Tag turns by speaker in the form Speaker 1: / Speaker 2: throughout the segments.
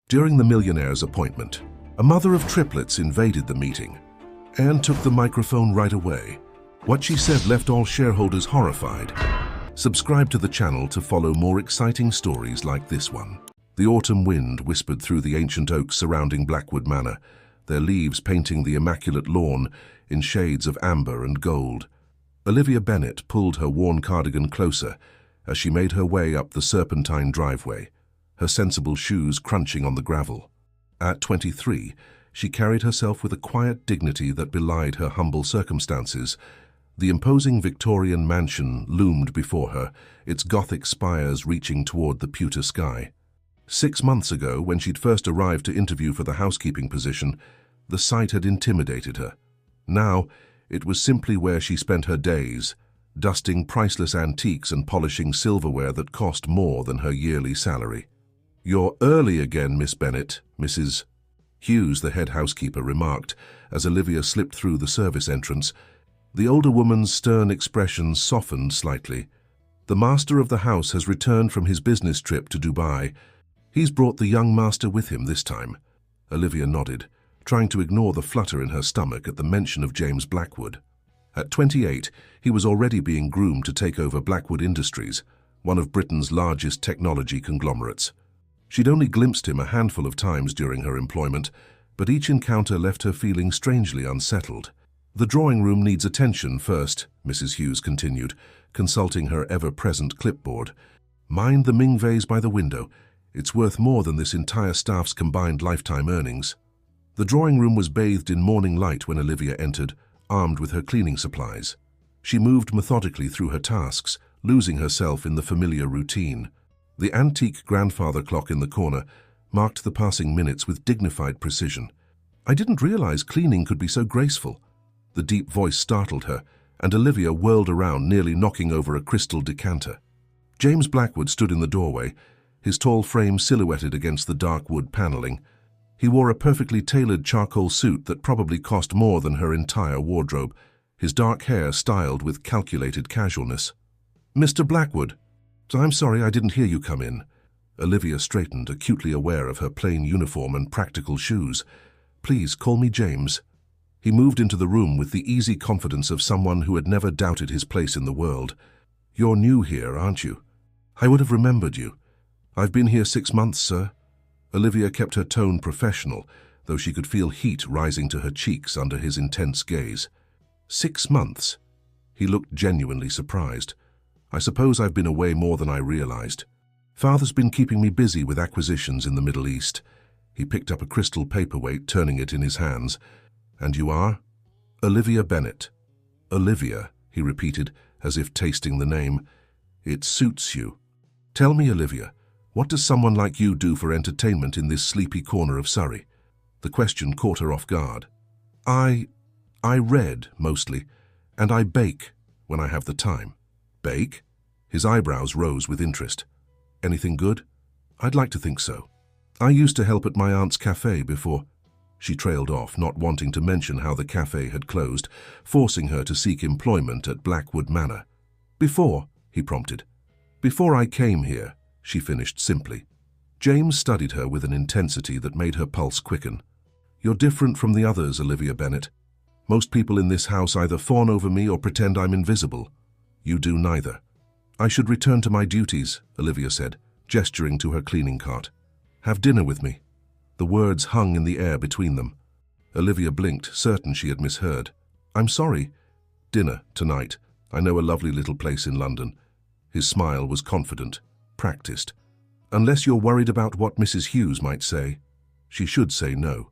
Speaker 1: During the Millionaire's appointment, a mother of triplets invaded the meeting. Anne took the microphone right away. What she said left all shareholders horrified. Subscribe to the channel to follow more exciting stories like this one. The autumn wind whispered through the ancient oaks surrounding Blackwood Manor, their leaves painting the immaculate lawn in shades of amber and gold. Olivia Bennet pulled her worn cardigan closer as she made her way up the serpentine driveway, her sensible shoes crunching on the gravel. At 23, she carried herself with a quiet dignity that belied her humble circumstances. The imposing Victorian mansion loomed before her, its Gothic spires reaching toward the pewter sky. 6 months ago, when she'd first arrived to interview for the housekeeping position, the sight had intimidated her. Now, it was simply where she spent her days, dusting priceless antiques and polishing silverware that cost more than her yearly salary. "You're early again, Miss Bennet," Mrs. Hughes, the head housekeeper, remarked as Olivia slipped through the service entrance. The older woman's stern expression softened slightly. "The master of the house has returned from his business trip to Dubai. He's brought the young master with him this time." Olivia nodded, trying to ignore the flutter in her stomach at the mention of James Blackwood. At 28, he was already being groomed to take over Blackwood Industries, one of Britain's largest technology conglomerates. She'd only glimpsed him a handful of times during her employment, but each encounter left her feeling strangely unsettled. "The drawing room needs attention first," Mrs. Hughes continued, consulting her ever-present clipboard. "Mind the Ming vase by the window. It's worth more than this entire staff's combined lifetime earnings." The drawing room was bathed in morning light when Olivia entered, armed with her cleaning supplies. She moved methodically through her tasks, losing herself in the familiar routine. The antique grandfather clock in the corner marked the passing minutes with dignified precision. "I didn't realize cleaning could be so graceful." The deep voice startled her, and Olivia whirled around, nearly knocking over a crystal decanter. James Blackwood stood in the doorway, his tall frame silhouetted against the dark wood paneling. He wore a perfectly tailored charcoal suit that probably cost more than her entire wardrobe, his dark hair styled with calculated casualness. "Mr. Blackwood, I'm sorry I didn't hear you come in." Olivia straightened, acutely aware of her plain uniform and practical shoes. "Please call me James." He moved into the room with the easy confidence of someone who had never doubted his place in the world. "You're new here, aren't you?" "I would have remembered you." "I've been here 6 months, sir." Olivia kept her tone professional, though she could feel heat rising to her cheeks under his intense gaze. 6 months? He looked genuinely surprised. "I suppose I've been away more than I realized. Father's been keeping me busy with acquisitions in the Middle East." He picked up a crystal paperweight, turning it in his hands. "And you are?" "Olivia Bennet." "Olivia," he repeated, as if tasting the name. "It suits you. Tell me, Olivia, what does someone like you do for entertainment in this sleepy corner of Surrey?" The question caught her off guard. I read, mostly, and I bake when I have the time." "Bake?" His eyebrows rose with interest. "Anything good?" "I'd like to think so. I used to help at my aunt's cafe before." She trailed off, not wanting to mention how the cafe had closed, forcing her to seek employment at Blackwood Manor. "Before," he prompted. "Before I came here," she finished simply. James studied her with an intensity that made her pulse quicken. "You're different from the others, Olivia Bennet. Most people in this house either fawn over me or pretend I'm invisible. You do neither." "I should return to my duties," Olivia said, gesturing to her cleaning cart. "Have dinner with me." The words hung in the air between them. Olivia blinked, certain she had misheard. "I'm sorry." "Dinner, tonight. I know a lovely little place in London." His smile was confident, practiced. "Unless you're worried about what Mrs. Hughes might say." She should say no.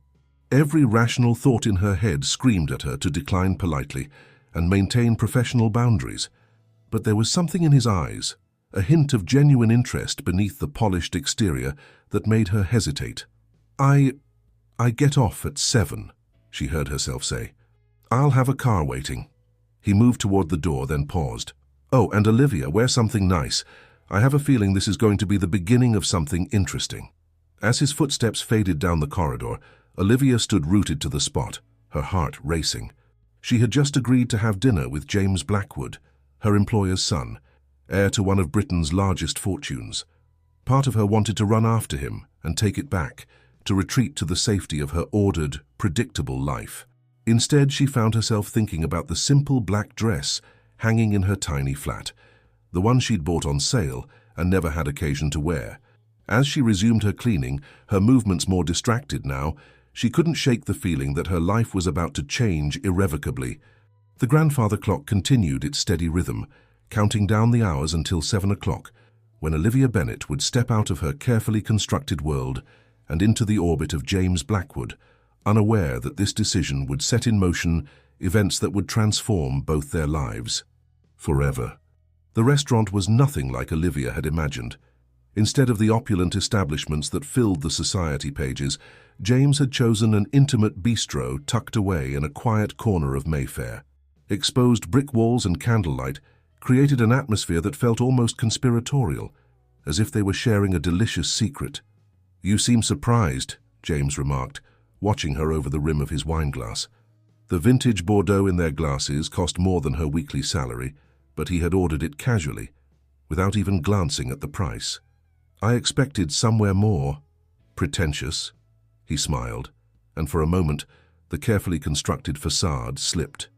Speaker 1: Every rational thought in her head screamed at her to decline politely and maintain professional boundaries. But there was something in his eyes, a hint of genuine interest beneath the polished exterior, that made her hesitate. I get off at 7, she heard herself say. "I'll have a car waiting." He moved toward the door, then paused. "Oh, and Olivia, wear something nice. I have a feeling this is going to be the beginning of something interesting." As his footsteps faded down the corridor, Olivia stood rooted to the spot, her heart racing. She had just agreed to have dinner with James Blackwood, her employer's son, heir to one of Britain's largest fortunes. Part of her wanted to run after him and take it back, to retreat to the safety of her ordered, predictable life. Instead, she found herself thinking about the simple black dress hanging in her tiny flat, the one she'd bought on sale and never had occasion to wear. As she resumed her cleaning, her movements more distracted now, she couldn't shake the feeling that her life was about to change irrevocably. The grandfather clock continued its steady rhythm, counting down the hours until 7 o'clock, when Olivia Bennet would step out of her carefully constructed world and into the orbit of James Blackwood, unaware that this decision would set in motion events that would transform both their lives forever. The restaurant was nothing like Olivia had imagined. Instead of the opulent establishments that filled the society pages, James had chosen an intimate bistro tucked away in a quiet corner of Mayfair. Exposed brick walls and candlelight created an atmosphere that felt almost conspiratorial, as if they were sharing a delicious secret. "You seem surprised," James remarked, watching her over the rim of his wineglass. The vintage Bordeaux in their glasses cost more than her weekly salary, but he had ordered it casually, without even glancing at the price. "I expected somewhere more pretentious," he smiled, and for a moment the carefully constructed facade slipped.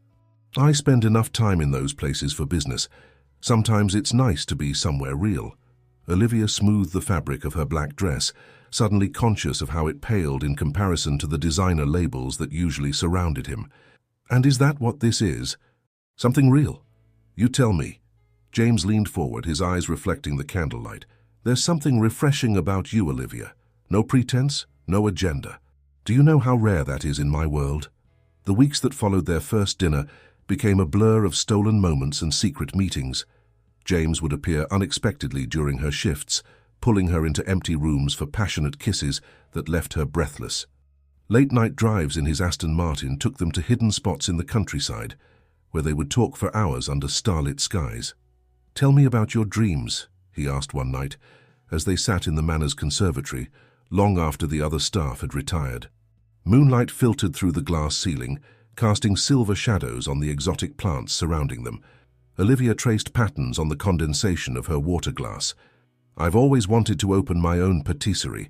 Speaker 1: "I spend enough time in those places for business. Sometimes it's nice to be somewhere real." Olivia smoothed the fabric of her black dress, suddenly conscious of how it paled in comparison to the designer labels that usually surrounded him. "And is that what this is? Something real? You tell me." James leaned forward, his eyes reflecting the candlelight. "There's something refreshing about you, Olivia. No pretense, no agenda. Do you know how rare that is in my world?" The weeks that followed their first dinner became a blur of stolen moments and secret meetings. James would appear unexpectedly during her shifts, pulling her into empty rooms for passionate kisses that left her breathless. Late-night drives in his Aston Martin took them to hidden spots in the countryside, where they would talk for hours under starlit skies. "Tell me about your dreams," he asked one night, as they sat in the Manor's conservatory, long after the other staff had retired. Moonlight filtered through the glass ceiling, casting silver shadows on the exotic plants surrounding them. Olivia traced patterns on the condensation of her water glass. "I've always wanted to open my own patisserie,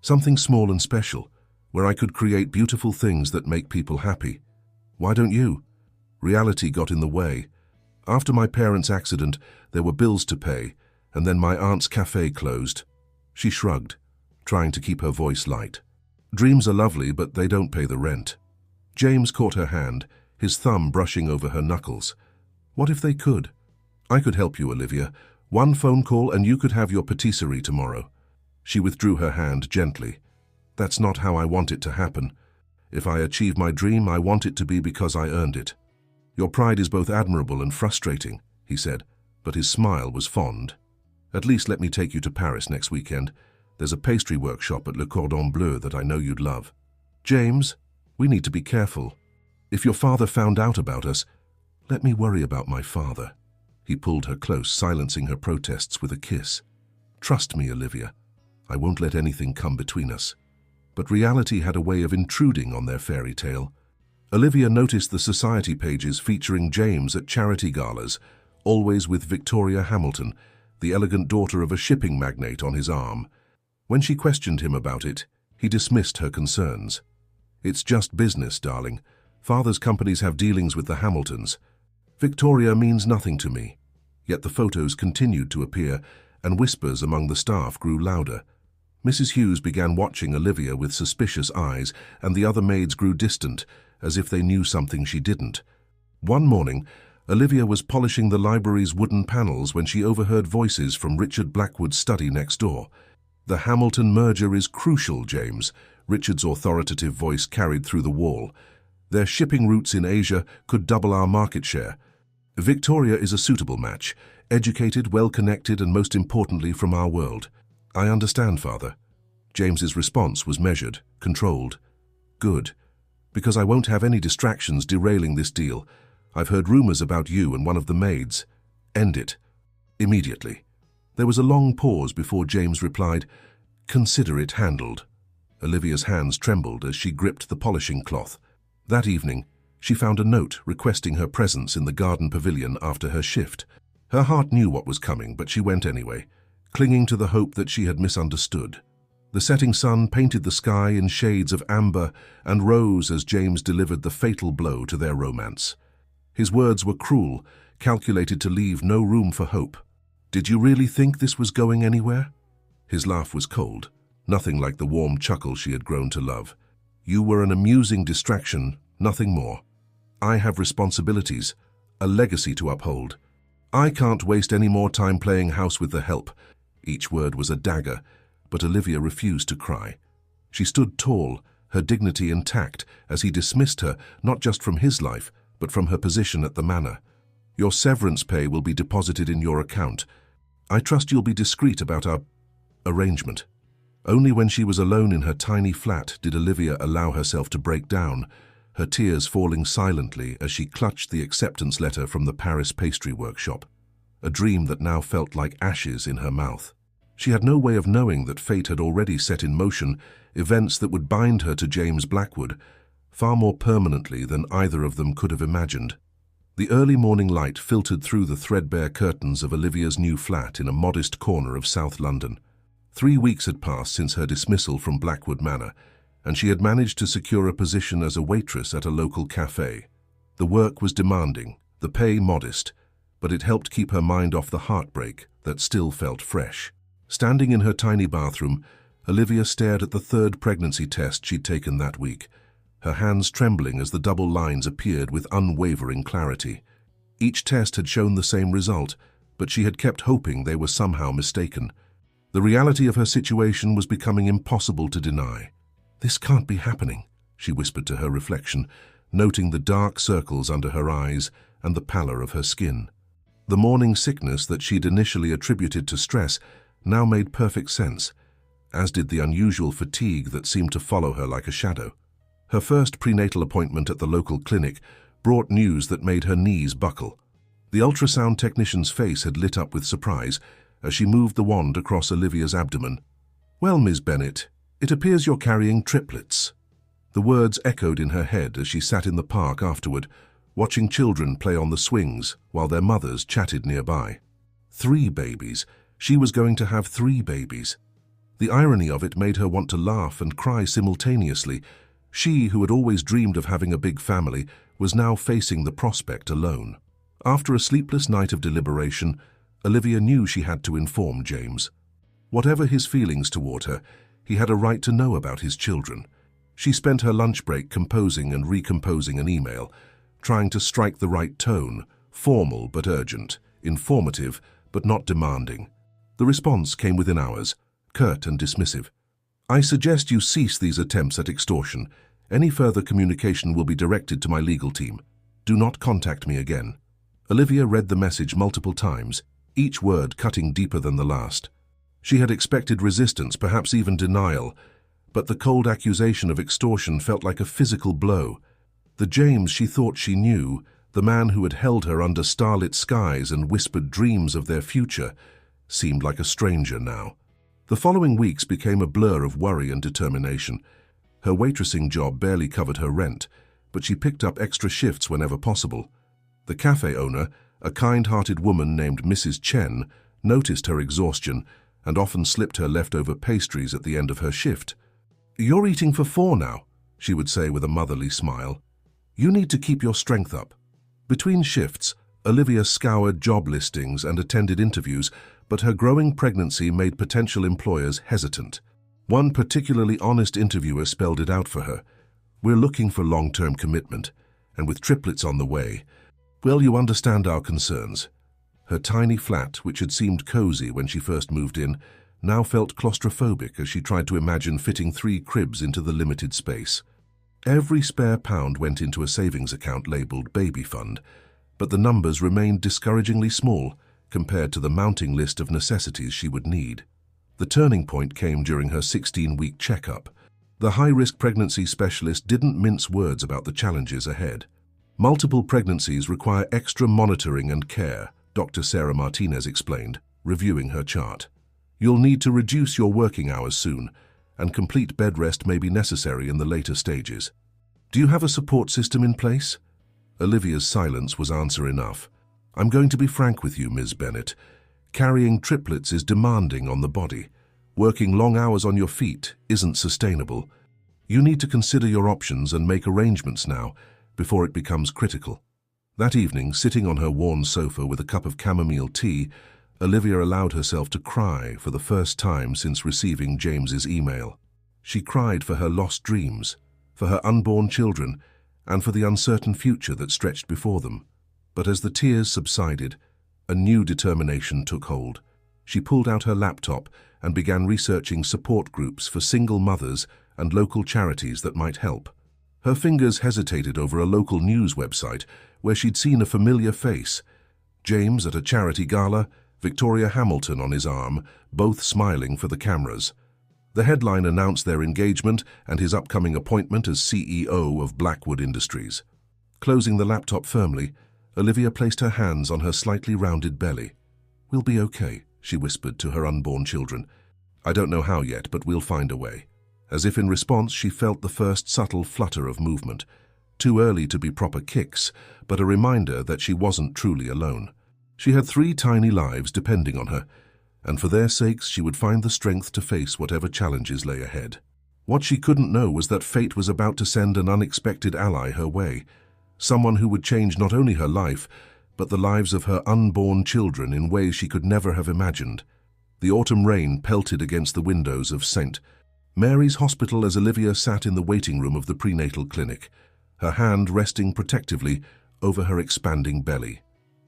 Speaker 1: something small and special, where I could create beautiful things that make people happy. Why don't you?" Reality got in the way. After my parents' accident, there were bills to pay, and then my aunt's cafe closed. She shrugged, trying to keep her voice light. "Dreams are lovely, but they don't pay the rent." James caught her hand, his thumb brushing over her knuckles. "What if they could? I could help you, Olivia. One phone call and you could have your patisserie tomorrow." She withdrew her hand gently. "That's not how I want it to happen. If I achieve my dream, I want it to be because I earned it." "Your pride is both admirable and frustrating," he said, but his smile was fond. "At least let me take you to Paris next weekend. There's a pastry workshop at Le Cordon Bleu that I know you'd love." "James, we need to be careful. If your father found out about us—" "Let me worry about my father." He pulled her close, silencing her protests with a kiss. "Trust me, Olivia. I won't let anything come between us." But reality had a way of intruding on their fairy tale. Olivia noticed the society pages featuring James at charity galas, always with Victoria Hamilton, the elegant daughter of a shipping magnate, on his arm. When she questioned him about it, he dismissed her concerns. "It's just business, darling. Father's companies have dealings with the Hamiltons. Victoria means nothing to me." Yet the photos continued to appear, and whispers among the staff grew louder. Mrs. Hughes began watching Olivia with suspicious eyes, and the other maids grew distant, as if they knew something she didn't. One morning, Olivia was polishing the library's wooden panels when she overheard voices from Richard Blackwood's study next door. "The Hamilton merger is crucial, James," Richard's authoritative voice carried through the wall. "Their shipping routes in Asia could double our market share. Victoria is a suitable match, educated, well-connected, and most importantly from our world." "I understand, Father." James's response was measured, controlled. "Good, because I won't have any distractions derailing this deal. I've heard rumors about you and one of the maids. End it. Immediately." There was a long pause before James replied, "Consider it handled." Olivia's hands trembled as she gripped the polishing cloth. That evening, she found a note requesting her presence in the garden pavilion after her shift. Her heart knew what was coming, but she went anyway, clinging to the hope that she had misunderstood. The setting sun painted the sky in shades of amber and rose as James delivered the fatal blow to their romance. His words were cruel, calculated to leave no room for hope. "Did you really think this was going anywhere?" His laugh was cold, nothing like the warm chuckle she had grown to love. "You were an amusing distraction, nothing more. I have responsibilities, a legacy to uphold. I can't waste any more time playing house with the help." Each word was a dagger, but Olivia refused to cry. She stood tall, her dignity intact, as he dismissed her, not just from his life, but from her position at the manor. "Your severance pay will be deposited in your account. I trust you'll be discreet about our arrangement." Only when she was alone in her tiny flat did Olivia allow herself to break down, her tears falling silently as she clutched the acceptance letter from the Paris pastry workshop, a dream that now felt like ashes in her mouth. She had no way of knowing that fate had already set in motion events that would bind her to James Blackwood, far more permanently than either of them could have imagined. The early morning light filtered through the threadbare curtains of Olivia's new flat in a modest corner of South London. 3 weeks had passed since her dismissal from Blackwood Manor, and she had managed to secure a position as a waitress at a local cafe. The work was demanding, the pay modest, but it helped keep her mind off the heartbreak that still felt fresh. Standing in her tiny bathroom, Olivia stared at the 3rd pregnancy test she'd taken that week, her hands trembling as the double lines appeared with unwavering clarity. Each test had shown the same result, but she had kept hoping they were somehow mistaken. The reality of her situation was becoming impossible to deny. "This can't be happening," she whispered to her reflection, noting the dark circles under her eyes and the pallor of her skin. The morning sickness that she'd initially attributed to stress now made perfect sense, as did the unusual fatigue that seemed to follow her like a shadow. Her first prenatal appointment at the local clinic brought news that made her knees buckle. The ultrasound technician's face had lit up with surprise as she moved the wand across Olivia's abdomen. "Well, Ms. Bennett, it appears you're carrying triplets." The words echoed in her head as she sat in the park afterward, watching children play on the swings while their mothers chatted nearby. 3 babies. She was going to have 3 babies. The irony of it made her want to laugh and cry simultaneously. She, who had always dreamed of having a big family, was now facing the prospect alone. After a sleepless night of deliberation, Olivia knew she had to inform James. Whatever his feelings toward her, he had a right to know about his children. She spent her lunch break composing and recomposing an email, trying to strike the right tone, formal but urgent, informative but not demanding. The response came within hours, curt and dismissive. "I suggest you cease these attempts at extortion. Any further communication will be directed to my legal team. Do not contact me again." Olivia read the message multiple times, each word cutting deeper than the last. She had expected resistance, perhaps even denial, but the cold accusation of extortion felt like a physical blow. The James she thought she knew, the man who had held her under starlit skies and whispered dreams of their future, seemed like a stranger now. The following weeks became a blur of worry and determination. Her waitressing job barely covered her rent, but she picked up extra shifts whenever possible. The cafe owner, a kind-hearted woman named Mrs. Chen, noticed her exhaustion and often slipped her leftover pastries at the end of her shift. "You're eating for 4 now," she would say with a motherly smile. "You need to keep your strength up." Between shifts, Olivia scoured job listings and attended interviews, but her growing pregnancy made potential employers hesitant. One particularly honest interviewer spelled it out for her. "We're looking for long-term commitment, and with triplets on the way, well, you understand our concerns." Her tiny flat, which had seemed cozy when she first moved in, now felt claustrophobic as she tried to imagine fitting 3 cribs into the limited space. Every spare pound went into a savings account labeled Baby Fund, but the numbers remained discouragingly small compared to the mounting list of necessities she would need. The turning point came during her 16-week checkup. The high-risk pregnancy specialist didn't mince words about the challenges ahead. "Multiple pregnancies require extra monitoring and care," Dr. Sarah Martinez explained, reviewing her chart. "You'll need to reduce your working hours soon, and complete bed rest may be necessary in the later stages. Do you have a support system in place?" Olivia's silence was answer enough. "I'm going to be frank with you, Ms. Bennett. Carrying triplets is demanding on the body. Working long hours on your feet isn't sustainable. You need to consider your options and make arrangements now, before it becomes critical. That evening, sitting on her worn sofa with a cup of chamomile tea, Olivia allowed herself to cry for the first time since receiving James's email. She cried for her lost dreams, for her unborn children, and for the uncertain future that stretched before them. But as the tears subsided, a new determination took hold. She pulled out her laptop and began researching support groups for single mothers and local charities that might help. Her fingers hesitated over a local news website where she'd seen a familiar face. James at a charity gala, Victoria Hamilton on his arm, both smiling for the cameras. The headline announced their engagement and his upcoming appointment as CEO of Blackwood Industries. Closing the laptop firmly, Olivia placed her hands on her slightly rounded belly. "We'll be okay," she whispered to her unborn children. "I don't know how yet, but we'll find a way." As if in response, she felt the first subtle flutter of movement. Too early to be proper kicks, but a reminder that she wasn't truly alone. She had 3 tiny lives depending on her, and for their sakes she would find the strength to face whatever challenges lay ahead. What she couldn't know was that fate was about to send an unexpected ally her way, someone who would change not only her life, but the lives of her unborn children in ways she could never have imagined. The autumn rain pelted against the windows of St. Mary's Hospital as Olivia sat in the waiting room of the prenatal clinic, her hand resting protectively over her expanding belly.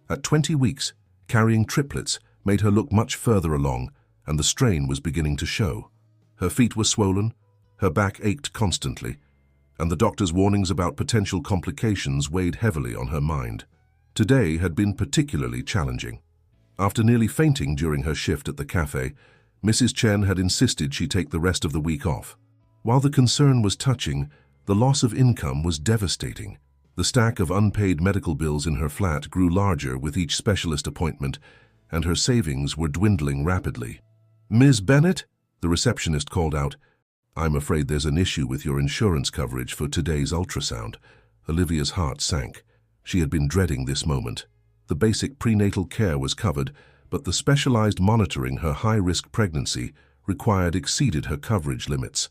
Speaker 1: At 20 weeks, carrying triplets made her look much further along, and the strain was beginning to show. Her feet were swollen, her back ached constantly, and the doctor's warnings about potential complications weighed heavily on her mind. Today had been particularly challenging. After nearly fainting during her shift at the cafe, Mrs. Chen had insisted she take the rest of the week off. While the concern was touching, the loss of income was devastating. The stack of unpaid medical bills in her flat grew larger with each specialist appointment, and her savings were dwindling rapidly. "Ms. Bennett?" the receptionist called out. "I'm afraid there's an issue with your insurance coverage for today's ultrasound." Olivia's heart sank. She had been dreading this moment. The basic prenatal care was covered, but the specialized monitoring her high-risk pregnancy required exceeded her coverage limits.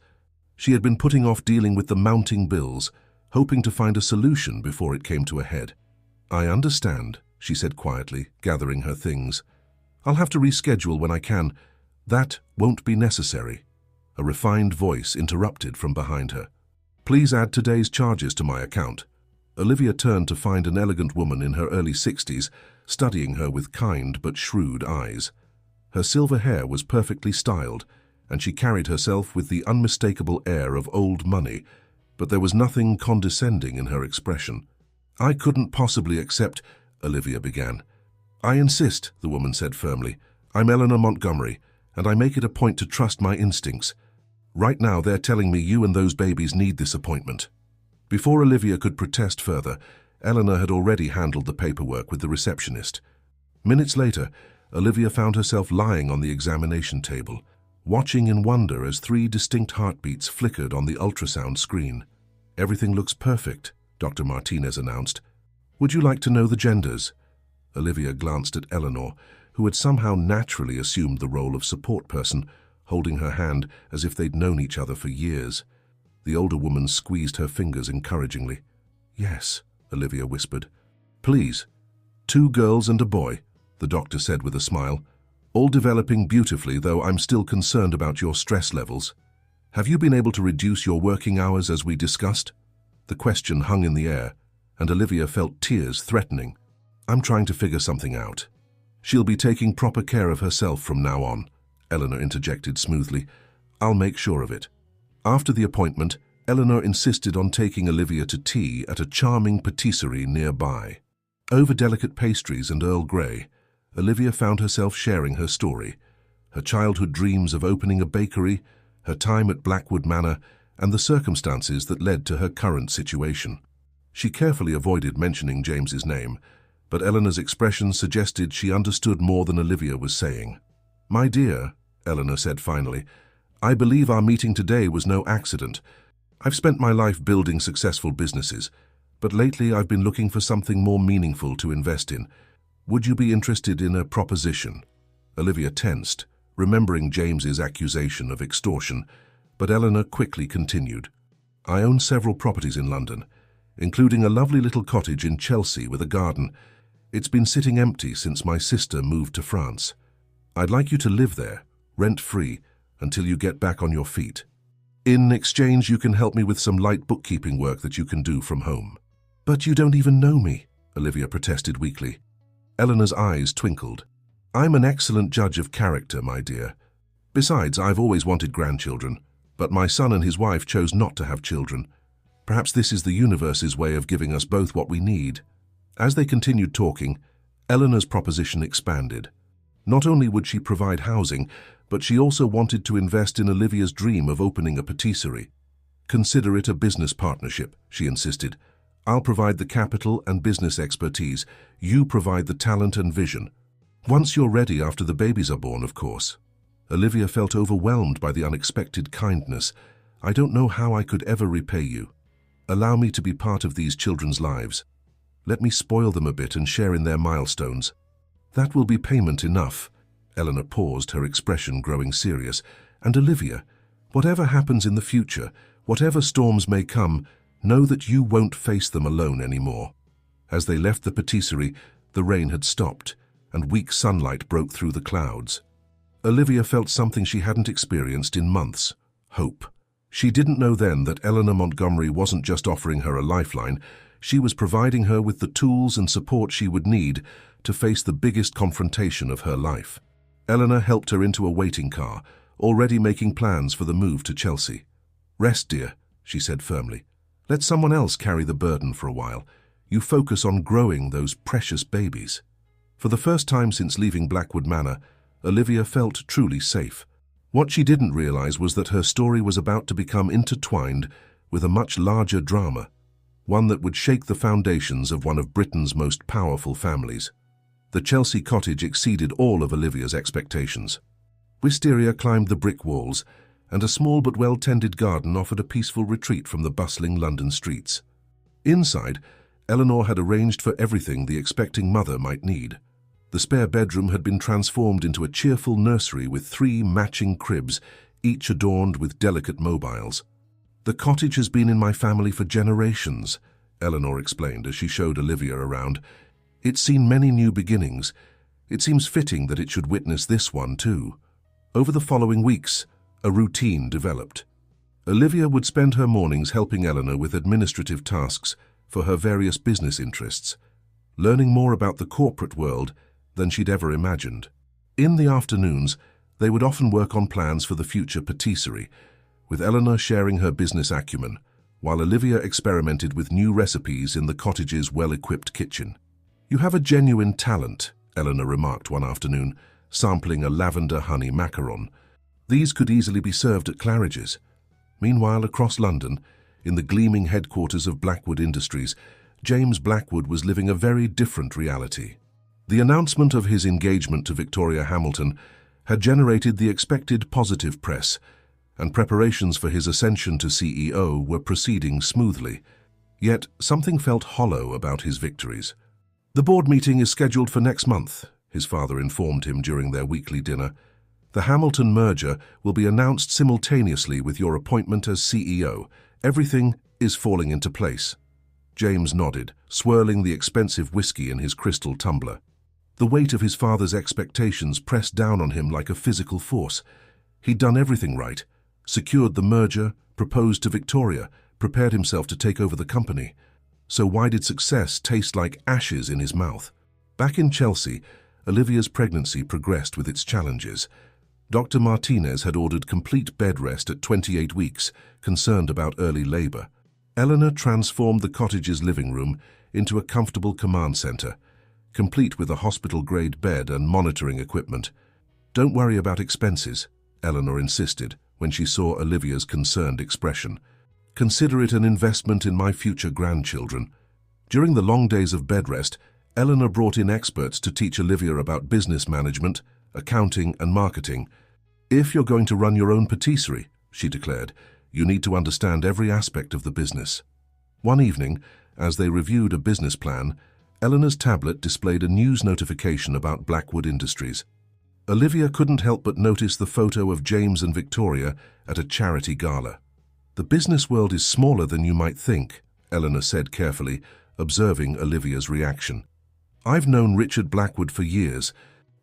Speaker 1: She had been putting off dealing with the mounting bills, hoping to find a solution before it came to a head. "I understand," she said quietly, gathering her things. "I'll have to reschedule when I can." "That won't be necessary," a refined voice interrupted from behind her. "Please add today's charges to my account." Olivia turned to find an elegant woman in her early 60s, studying her with kind but shrewd eyes. Her silver hair was perfectly styled, and she carried herself with the unmistakable air of old money, but there was nothing condescending in her expression. "I couldn't possibly accept," Olivia began. "I insist," the woman said firmly. "I'm Eleanor Montgomery, and I make it a point to trust my instincts. Right now they're telling me you and those babies need this appointment." Before Olivia could protest further, Eleanor had already handled the paperwork with the receptionist. Minutes later, Olivia found herself lying on the examination table, watching in wonder as 3 distinct heartbeats flickered on the ultrasound screen. "Everything looks perfect," Dr. Martinez announced. "Would you like to know the genders?" Olivia glanced at Eleanor, who had somehow naturally assumed the role of support person, holding her hand as if they'd known each other for years. The older woman squeezed her fingers encouragingly. "Yes," Olivia whispered. "Please. 2 girls and a boy," the doctor said with a smile. "All developing beautifully, though I'm still concerned about your stress levels. Have you been able to reduce your working hours as we discussed?" The question hung in the air, and Olivia felt tears threatening. "I'm trying to figure something out. She'll be taking proper care of herself from now on," Eleanor interjected smoothly. "I'll make sure of it." After the appointment, Eleanor insisted on taking Olivia to tea at a charming patisserie nearby. Over delicate pastries and Earl Grey, Olivia found herself sharing her story, her childhood dreams of opening a bakery, her time at Blackwood Manor, and the circumstances that led to her current situation. She carefully avoided mentioning James's name, but Eleanor's expression suggested she understood more than Olivia was saying. "My dear," Eleanor said finally, "I believe our meeting today was no accident. I've spent my life building successful businesses, but lately I've been looking for something more meaningful to invest in. Would you be interested in a proposition?" Olivia tensed, remembering James's accusation of extortion, but Eleanor quickly continued. I own several properties in London, including a lovely little cottage in Chelsea with a garden. It's been sitting empty since my sister moved to France. I'd like you to live there, rent-free, until you get back on your feet. In exchange, you can help me with some light bookkeeping work that you can do from home. But you don't even know me, Olivia protested weakly. Eleanor's eyes twinkled. I'm an excellent judge of character, my dear. Besides, I've always wanted grandchildren, but my son and his wife chose not to have children. Perhaps this is the universe's way of giving us both what we need. As they continued talking, Eleanor's proposition expanded. Not only would she provide housing, but she also wanted to invest in Olivia's dream of opening a patisserie. Consider it a business partnership, she insisted. I'll provide the capital and business expertise. You provide the talent and vision. Once you're ready, after the babies are born, of course. Olivia felt overwhelmed by the unexpected kindness. I don't know how I could ever repay you. Allow me to be part of these children's lives. Let me spoil them a bit and share in their milestones. That will be payment enough. Eleanor paused, her expression growing serious. And Olivia, whatever happens in the future, whatever storms may come, know that you won't face them alone anymore. As they left the patisserie, the rain had stopped, and weak sunlight broke through the clouds. Olivia felt something she hadn't experienced in months: hope. She didn't know then that Eleanor Montgomery wasn't just offering her a lifeline, she was providing her with the tools and support she would need to face the biggest confrontation of her life. Eleanor helped her into a waiting car, already making plans for the move to Chelsea. Rest, dear, she said firmly. Let someone else carry the burden for a while. You focus on growing those precious babies. For the first time since leaving Blackwood Manor, Olivia felt truly safe. What she didn't realize was that her story was about to become intertwined with a much larger drama, one that would shake the foundations of one of Britain's most powerful families. The Chelsea cottage exceeded all of Olivia's expectations. Wisteria climbed the brick walls, and a small but well-tended garden offered a peaceful retreat from the bustling London streets. Inside, Eleanor had arranged for everything the expecting mother might need. The spare bedroom had been transformed into a cheerful nursery with 3 matching cribs, each adorned with delicate mobiles. The cottage has been in my family for generations, Eleanor explained as she showed Olivia around. It's seen many new beginnings. It seems fitting that it should witness this one too. Over the following weeks, a routine developed. Olivia would spend her mornings helping Eleanor with administrative tasks for her various business interests, learning more about the corporate world than she'd ever imagined. In the afternoons, they would often work on plans for the future patisserie, with Eleanor sharing her business acumen, while Olivia experimented with new recipes in the cottage's well-equipped kitchen. You have a genuine talent, Eleanor remarked one afternoon, sampling a lavender honey macaron. These could easily be served at Claridge's. Meanwhile, across London, in the gleaming headquarters of Blackwood Industries, James Blackwood was living a very different reality. The announcement of his engagement to Victoria Hamilton had generated the expected positive press, and preparations for his ascension to CEO were proceeding smoothly. Yet something felt hollow about his victories. The board meeting is scheduled for next month, his father informed him during their weekly dinner. The Hamilton merger will be announced simultaneously with your appointment as CEO. Everything is falling into place. James nodded, swirling the expensive whiskey in his crystal tumbler. The weight of his father's expectations pressed down on him like a physical force. He'd done everything right, secured the merger, proposed to Victoria, prepared himself to take over the company. So why did success taste like ashes in his mouth? Back in Chelsea, Olivia's pregnancy progressed with its challenges. Dr. Martinez had ordered complete bed rest at 28 weeks, concerned about early labor. Eleanor transformed the cottage's living room into a comfortable command center, complete with a hospital-grade bed and monitoring equipment. Don't worry about expenses, Eleanor insisted when she saw Olivia's concerned expression. Consider it an investment in my future grandchildren. During the long days of bed rest, Eleanor brought in experts to teach Olivia about business management, accounting, and marketing. If you're going to run your own patisserie, she declared, you need to understand every aspect of the business. One evening, as they reviewed a business plan, Eleanor's tablet displayed a news notification about Blackwood Industries. Olivia couldn't help but notice the photo of James and Victoria at a charity gala. "The business world is smaller than you might think," Eleanor said carefully, observing Olivia's reaction. "I've known Richard Blackwood for years.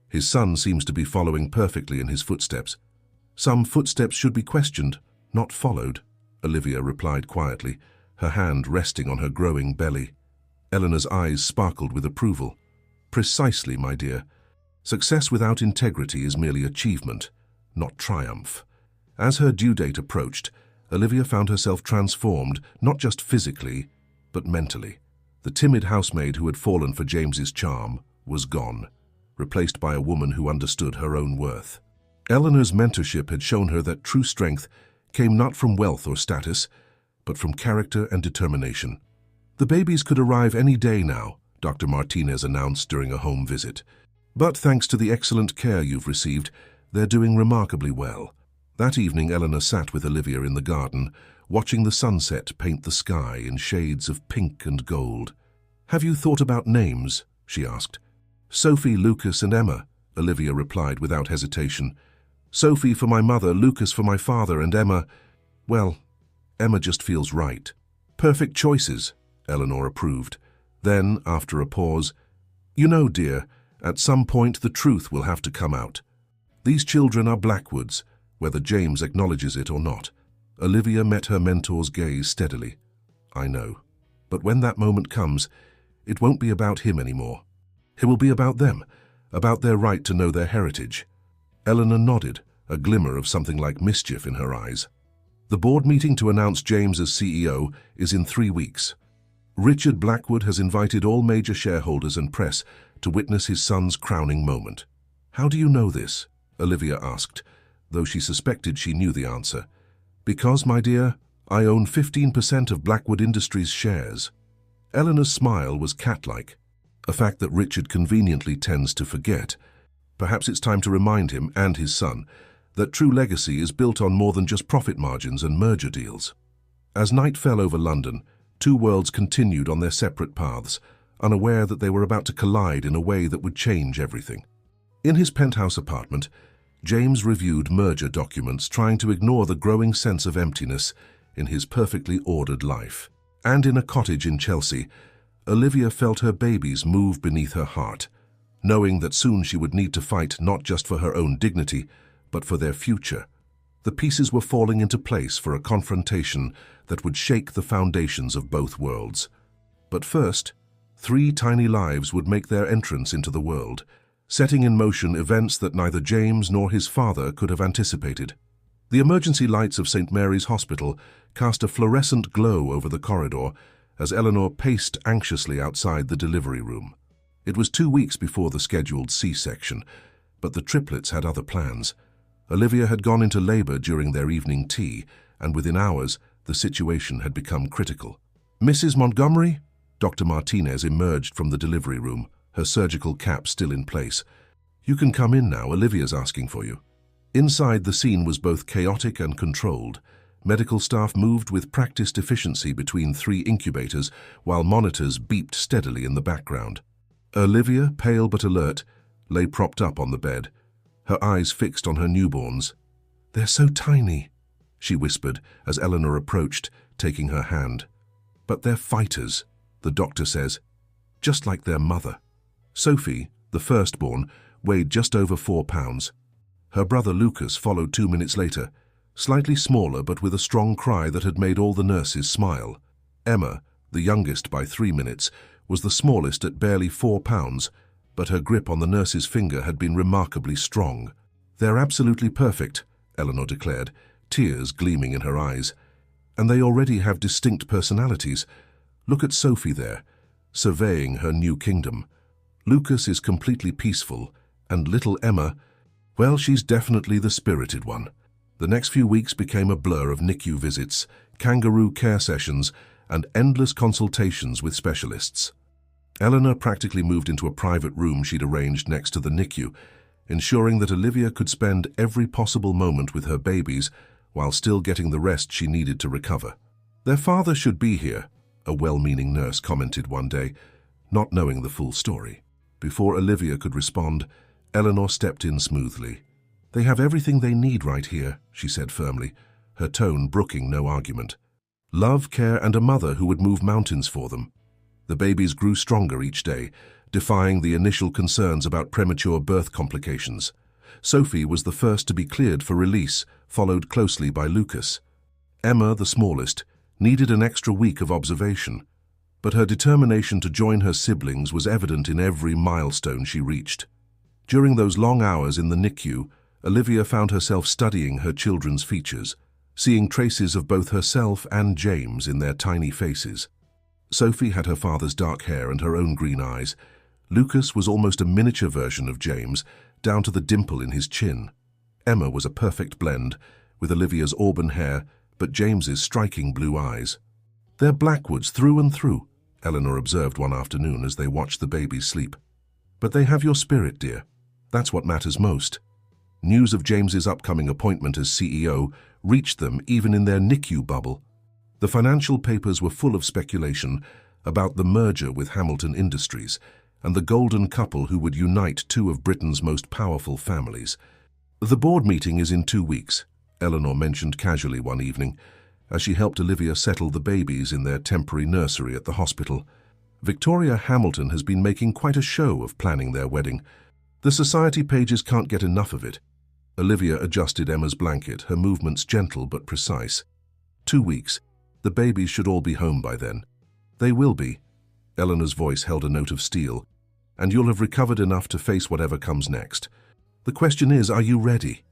Speaker 1: His son seems to be following perfectly in his footsteps." "Some footsteps should be questioned, not followed," Olivia replied quietly, her hand resting on her growing belly. Eleanor's eyes sparkled with approval. "Precisely, my dear. Success without integrity is merely achievement, not triumph." As her due date approached, Olivia found herself transformed, not just physically, but mentally. The timid housemaid who had fallen for James's charm was gone, replaced by a woman who understood her own worth. Eleanor's mentorship had shown her that true strength came not from wealth or status, but from character and determination. "The babies could arrive any day now," Dr. Martinez announced during a home visit. "But thanks to the excellent care you've received, they're doing remarkably well." That evening, Eleanor sat with Olivia in the garden, watching the sunset paint the sky in shades of pink and gold. "Have you thought about names?" she asked. "Sophie, Lucas, and Emma," Olivia replied without hesitation. "Sophie for my mother, Lucas for my father, and Emma, well, Emma just feels right." "Perfect choices," Eleanor approved. Then, after a pause, "You know, dear, at some point the truth will have to come out. These children are Blackwoods, whether James acknowledges it or not." Olivia met her mentor's gaze steadily. "I know. But when that moment comes, it won't be about him anymore. It will be about them, about their right to know their heritage." Eleanor nodded, a glimmer of something like mischief in her eyes. "The board meeting to announce James as CEO is in 3 weeks. Richard Blackwood has invited all major shareholders and press to witness his son's crowning moment." "How do you know this?" Olivia asked, though she suspected she knew the answer. "Because, my dear, I own 15% of Blackwood Industries shares." Eleanor's smile was cat-like, a fact that Richard conveniently tends to forget. Perhaps it's time to remind him and his son that true legacy is built on more than just profit margins and merger deals. As night fell over London, two worlds continued on their separate paths, unaware that they were about to collide in a way that would change everything. In his penthouse apartment, James reviewed merger documents, trying to ignore the growing sense of emptiness in his perfectly ordered life. And in a cottage in Chelsea, Olivia felt her babies move beneath her heart, knowing that soon she would need to fight not just for her own dignity, but for their future. The pieces were falling into place for a confrontation that would shake the foundations of both worlds. But first, 3 tiny lives would make their entrance into the world, setting in motion events that neither James nor his father could have anticipated. The emergency lights of St. Mary's Hospital cast a fluorescent glow over the corridor as Eleanor paced anxiously outside the delivery room. It was 2 weeks before the scheduled C-section, but the triplets had other plans. Olivia had gone into labor during their evening tea, and within hours, the situation had become critical. "Mrs. Montgomery?" Dr. Martinez emerged from the delivery room, her surgical cap still in place. "You can come in now, Olivia's asking for you." Inside, the scene was both chaotic and controlled. Medical staff moved with practiced efficiency between 3 incubators, while monitors beeped steadily in the background. Olivia, pale but alert, lay propped up on the bed, her eyes fixed on her newborns. "They're so tiny," she whispered as Eleanor approached, taking her hand. "But they're fighters, the doctor says, just like their mother." Sophie, the firstborn, weighed just over 4 pounds. Her brother Lucas followed 2 minutes later, slightly smaller but with a strong cry that had made all the nurses smile. Emma, the youngest by 3 minutes, was the smallest at barely 4 pounds, but her grip on the nurse's finger had been remarkably strong. "They're absolutely perfect," Eleanor declared, tears gleaming in her eyes. "And they already have distinct personalities. Look at Sophie there, surveying her new kingdom. Lucas is completely peaceful, and little Emma, well, she's definitely the spirited one." The next few weeks became a blur of NICU visits, kangaroo care sessions, and endless consultations with specialists. Eleanor practically moved into a private room she'd arranged next to the NICU, ensuring that Olivia could spend every possible moment with her babies while still getting the rest she needed to recover. "Their father should be here," a well-meaning nurse commented one day, not knowing the full story. Before Olivia could respond, Eleanor stepped in smoothly. "They have everything they need right here," she said firmly, her tone brooking no argument. Love, care, and a mother who would move mountains for them. The babies grew stronger each day, defying the initial concerns about premature birth complications. Sophie was the first to be cleared for release, followed closely by Lucas. Emma, the smallest, needed an extra week of observation, but her determination to join her siblings was evident in every milestone she reached. During those long hours in the NICU, Olivia found herself studying her children's features, seeing traces of both herself and James in their tiny faces. Sophie had her father's dark hair and her own green eyes. Lucas was almost a miniature version of James, down to the dimple in his chin. Emma was a perfect blend, with Olivia's auburn hair, but James's striking blue eyes. "They're Blackwoods through and through," Eleanor observed one afternoon as they watched the babies sleep. "But they have your spirit, dear. That's what matters most." News of James's upcoming appointment as CEO reached them even in their NICU bubble. The financial papers were full of speculation about the merger with Hamilton Industries and the golden couple who would unite two of Britain's most powerful families. "The board meeting is in 2 weeks," Eleanor mentioned casually one evening, as she helped Olivia settle the babies in their temporary nursery at the hospital. "Victoria Hamilton has been making quite a show of planning their wedding. The society pages can't get enough of it." Olivia adjusted Emma's blanket, her movements gentle but precise. 2 weeks. The babies should all be home by then." "They will be." Eleanor's voice held a note of steel. "And you'll have recovered enough to face whatever comes next. The question is, are you ready?"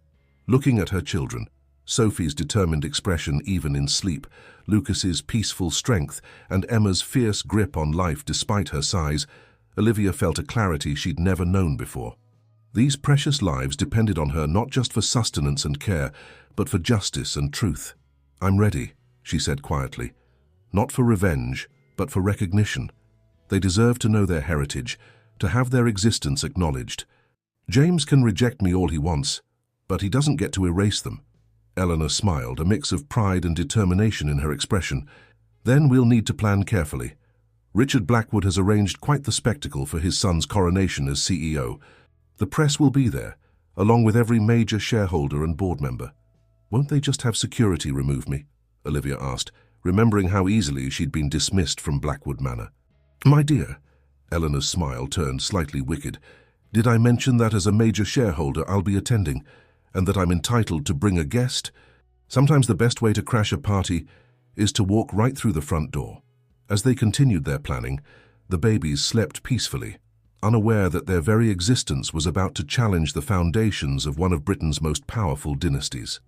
Speaker 1: Looking at her children, Sophie's determined expression even in sleep, Lucas's peaceful strength, and Emma's fierce grip on life despite her size, Olivia felt a clarity she'd never known before. These precious lives depended on her not just for sustenance and care, but for justice and truth. "I'm ready," she said quietly. "Not for revenge, but for recognition. They deserve to know their heritage, to have their existence acknowledged. James can reject me all he wants, but he doesn't get to erase them." Eleanor smiled, a mix of pride and determination in her expression. "Then we'll need to plan carefully. Richard Blackwood has arranged quite the spectacle for his son's coronation as CEO. The press will be there, along with every major shareholder and board member." "Won't they just have security remove me?" Olivia asked, remembering how easily she'd been dismissed from Blackwood Manor. "My dear," Eleanor's smile turned slightly wicked, "did I mention that as a major shareholder I'll be attending, and that I'm entitled to bring a guest? Sometimes the best way to crash a party is to walk right through the front door." As they continued their planning, the babies slept peacefully, unaware that their very existence was about to challenge the foundations of one of Britain's most powerful dynasties.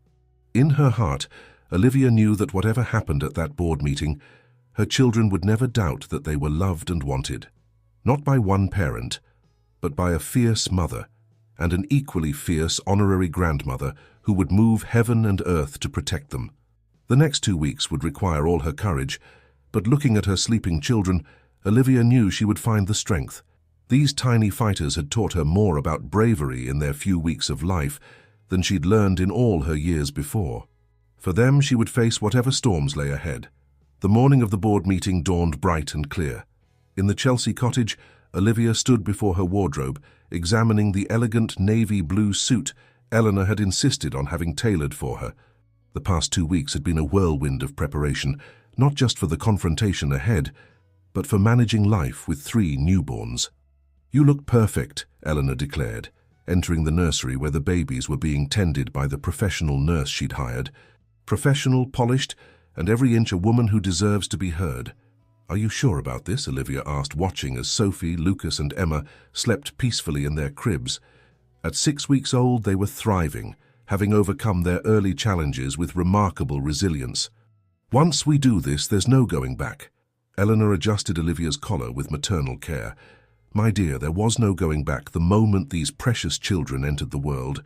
Speaker 1: In her heart, Olivia knew that whatever happened at that board meeting, her children would never doubt that they were loved and wanted, not by one parent, but by a fierce mother and an equally fierce honorary grandmother who would move heaven and earth to protect them. The next 2 weeks would require all her courage, but looking at her sleeping children, Olivia knew she would find the strength. These tiny fighters had taught her more about bravery in their few weeks of life than she'd learned in all her years before. For them, she would face whatever storms lay ahead. The morning of the board meeting dawned bright and clear. In the Chelsea cottage, Olivia stood before her wardrobe, examining the elegant navy blue suit Eleanor had insisted on having tailored for her. The past 2 weeks had been a whirlwind of preparation, not just for the confrontation ahead, but for managing life with 3 newborns. "You look perfect," Eleanor declared, entering the nursery where the babies were being tended by the professional nurse she'd hired. Professional, polished, and every inch a woman who deserves to be heard. "Are you sure about this?" Olivia asked, watching as Sophie, Lucas, and Emma slept peacefully in their cribs. At 6 weeks old, they were thriving, having overcome their early challenges with remarkable resilience. "Once we do this, there's no going back." Eleanor adjusted Olivia's collar with maternal care. "My dear, there was no going back the moment these precious children entered the world.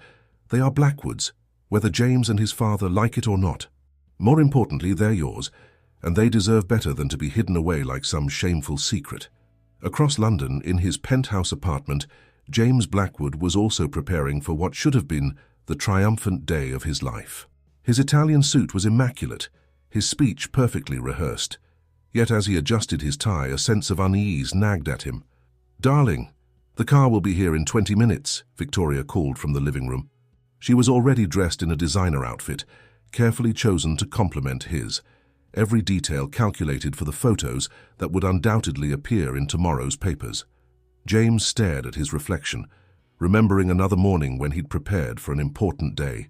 Speaker 1: They are Blackwoods, whether James and his father like it or not. More importantly, they're yours, and they deserve better than to be hidden away like some shameful secret." Across London, in his penthouse apartment, James Blackwood was also preparing for what should have been the triumphant day of his life. His Italian suit was immaculate, his speech perfectly rehearsed. Yet as he adjusted his tie, a sense of unease nagged at him. "Darling," "The car will be here in 20 minutes, Victoria called from the living room. She was already dressed in a designer outfit, carefully chosen to complement his, every detail calculated for the photos that would undoubtedly appear in tomorrow's papers. James stared at his reflection, remembering another morning when he'd prepared for an important day.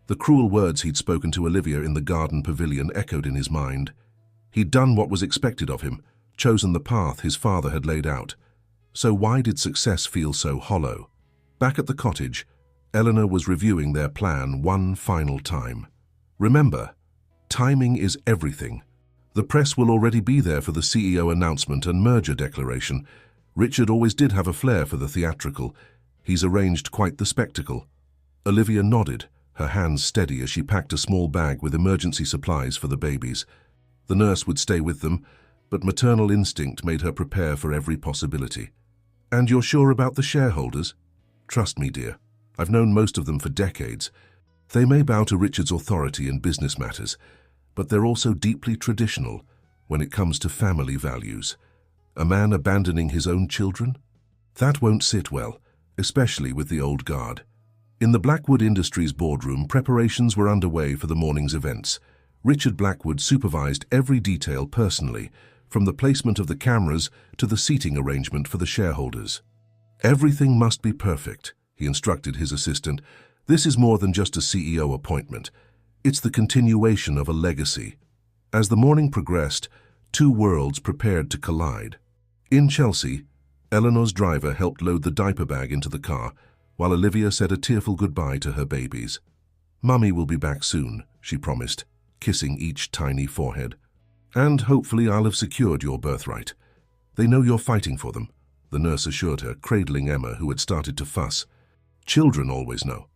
Speaker 1: The cruel words he'd spoken to Olivia in the garden pavilion echoed in his mind. He'd done what was expected of him, chosen the path his father had laid out. So why did success feel so hollow? Back at the cottage, Eleanor was reviewing their plan one final time. Remember, timing is everything. The press will already be there for the CEO announcement and merger declaration. Richard always did have a flair for the theatrical. He's arranged quite the spectacle. Olivia nodded, her hands steady as she packed a small bag with emergency supplies for the babies. The nurse would stay with them, but maternal instinct made her prepare for every possibility. "And you're sure about the shareholders?" "Trust me, dear. I've known most of them for decades. They may bow to Richard's authority in business matters, but they're also deeply traditional when it comes to family values. A man abandoning his own children? That won't sit well, especially with the old guard." In the Blackwood Industries boardroom, preparations were underway for the morning's events. Richard Blackwood supervised every detail personally, from the placement of the cameras to the seating arrangement for the shareholders. "Everything must be perfect," he instructed his assistant. "This is more than just a CEO appointment. It's the continuation of a legacy." As the morning progressed, two worlds prepared to collide. In Chelsea, Eleanor's driver helped load the diaper bag into the car, while Olivia said a tearful goodbye to her babies. "Mummy will be back soon," she promised, kissing each tiny forehead. "And hopefully I'll have secured your birthright. They know you're fighting for them," the nurse assured her, cradling Emma, who had started to fuss. "Children always know."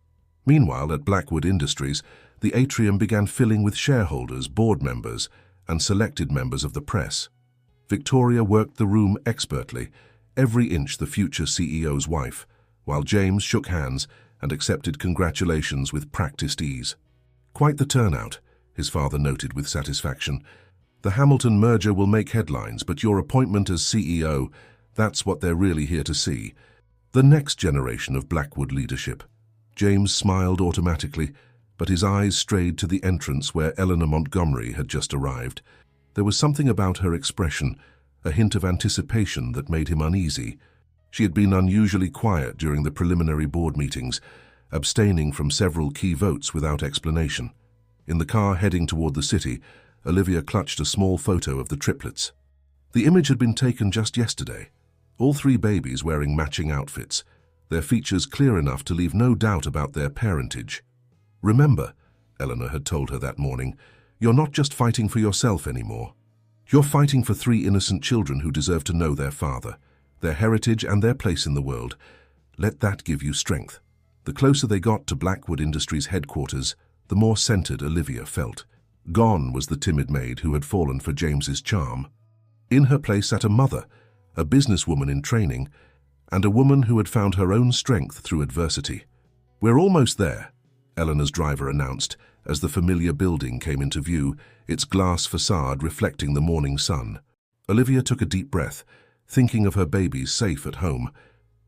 Speaker 1: Meanwhile, at Blackwood Industries, the atrium began filling with shareholders, board members, and selected members of the press. Victoria worked the room expertly, every inch the future CEO's wife, while James shook hands and accepted congratulations with practiced ease. "Quite the turnout," his father noted with satisfaction. "The Hamilton merger will make headlines, but your appointment as CEO, that's what they're really here to see. The next generation of Blackwood leadership." James smiled automatically, but his eyes strayed to the entrance where Eleanor Montgomery had just arrived. There was something about her expression, a hint of anticipation that made him uneasy. She had been unusually quiet during the preliminary board meetings, abstaining from several key votes without explanation. In the car heading toward the city, Olivia clutched a small photo of the triplets. The image had been taken just yesterday, all three babies wearing matching outfits, their features clear enough to leave no doubt about their parentage. "Remember," Eleanor had told her that morning, "you're not just fighting for yourself anymore. You're fighting for three innocent children who deserve to know their father, their heritage and their place in the world. Let that give you strength." The closer they got to Blackwood Industries headquarters, the more centered Olivia felt. Gone was the timid maid who had fallen for James's charm. In her place sat a mother, a businesswoman in training, and a woman who had found her own strength through adversity. "We're almost there," Eleanor's driver announced as the familiar building came into view, its glass facade reflecting the morning sun. Olivia took a deep breath, thinking of her babies safe at home.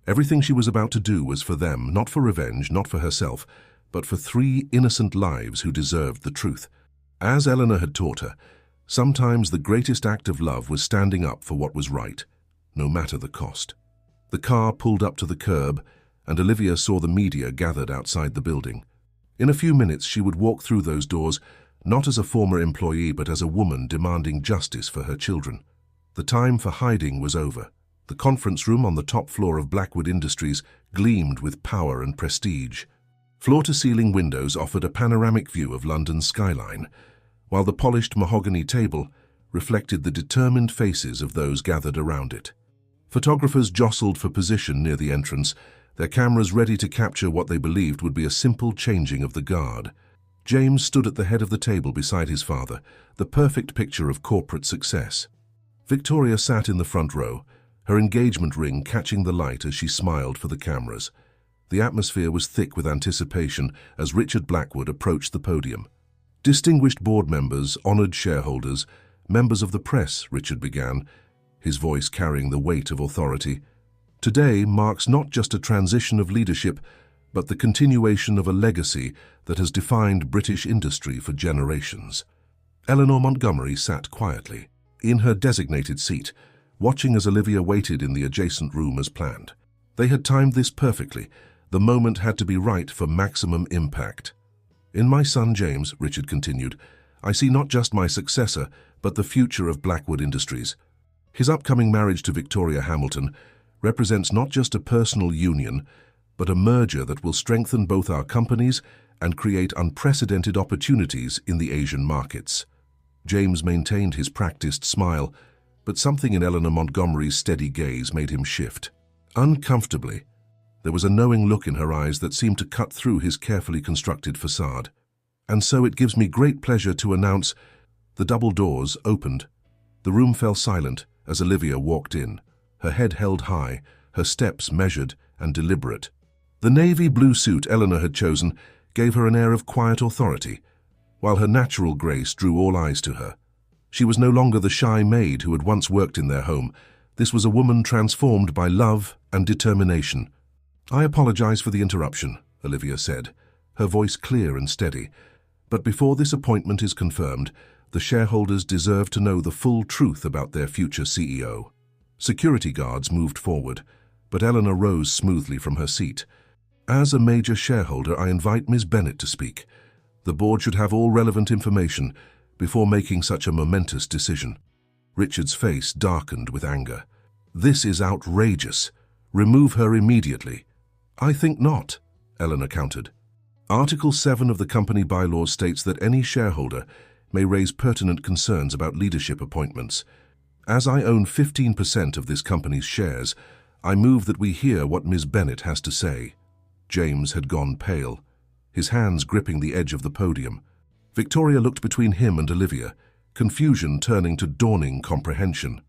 Speaker 1: Everything she was about to do was for them, not for revenge, not for herself, but for three innocent lives who deserved the truth. As Eleanor had taught her, sometimes the greatest act of love was standing up for what was right, no matter the cost. The car pulled up to the curb, and Olivia saw the media gathered outside the building. In a few minutes she would walk through those doors, not as a former employee but as a woman demanding justice for her children. The time for hiding was over. The conference room on the top floor of Blackwood Industries gleamed with power and prestige. Floor-to-ceiling windows offered a panoramic view of London's skyline, while the polished mahogany table reflected the determined faces of those gathered around it. Photographers jostled for position near the entrance, their cameras ready to capture what they believed would be a simple changing of the guard. James stood at the head of the table beside his father, the perfect picture of corporate success. Victoria sat in the front row, her engagement ring catching the light as she smiled for the cameras. The atmosphere was thick with anticipation as Richard Blackwood approached the podium. "Distinguished board members, honored shareholders, members of the press," Richard began, his voice carrying the weight of authority. Today marks not just a transition of leadership, but the continuation of a legacy that has defined British industry for generations. Eleanor Montgomery sat quietly, in her designated seat, watching as Olivia waited in the adjacent room as planned. They had timed this perfectly. The moment had to be right for maximum impact. "In my son James," Richard continued, "I see not just my successor, but the future of Blackwood Industries. His upcoming marriage to Victoria Hamilton represents not just a personal union, but a merger that will strengthen both our companies and create unprecedented opportunities in the Asian markets." James maintained his practiced smile, but something in Eleanor Montgomery's steady gaze made him shift. Uncomfortably, there was a knowing look in her eyes that seemed to cut through his carefully constructed facade. "And so it gives me great pleasure to announce—" The double doors opened. The room fell silent as Olivia walked in, her head held high, her steps measured and deliberate. The navy blue suit Eleanor had chosen gave her an air of quiet authority, while her natural grace drew all eyes to her. She was no longer the shy maid who had once worked in their home. This was a woman transformed by love and determination. "I apologize for the interruption," Olivia said, her voice clear and steady. "But before this appointment is confirmed, the shareholders deserve to know the full truth about their future CEO." Security guards moved forward, but Eleanor rose smoothly from her seat. "As a major shareholder, I invite Ms. Bennett to speak. The board should have all relevant information before making such a momentous decision." Richard's face darkened with anger. "This is outrageous. Remove her immediately." "I think not," Eleanor countered. "Article 7 of the company bylaws states that any shareholder may raise pertinent concerns about leadership appointments. As I own 15% of this company's shares, I move that we hear what Ms. Bennett has to say." James had gone pale, his hands gripping the edge of the podium. Victoria looked between him and Olivia, confusion turning to dawning comprehension.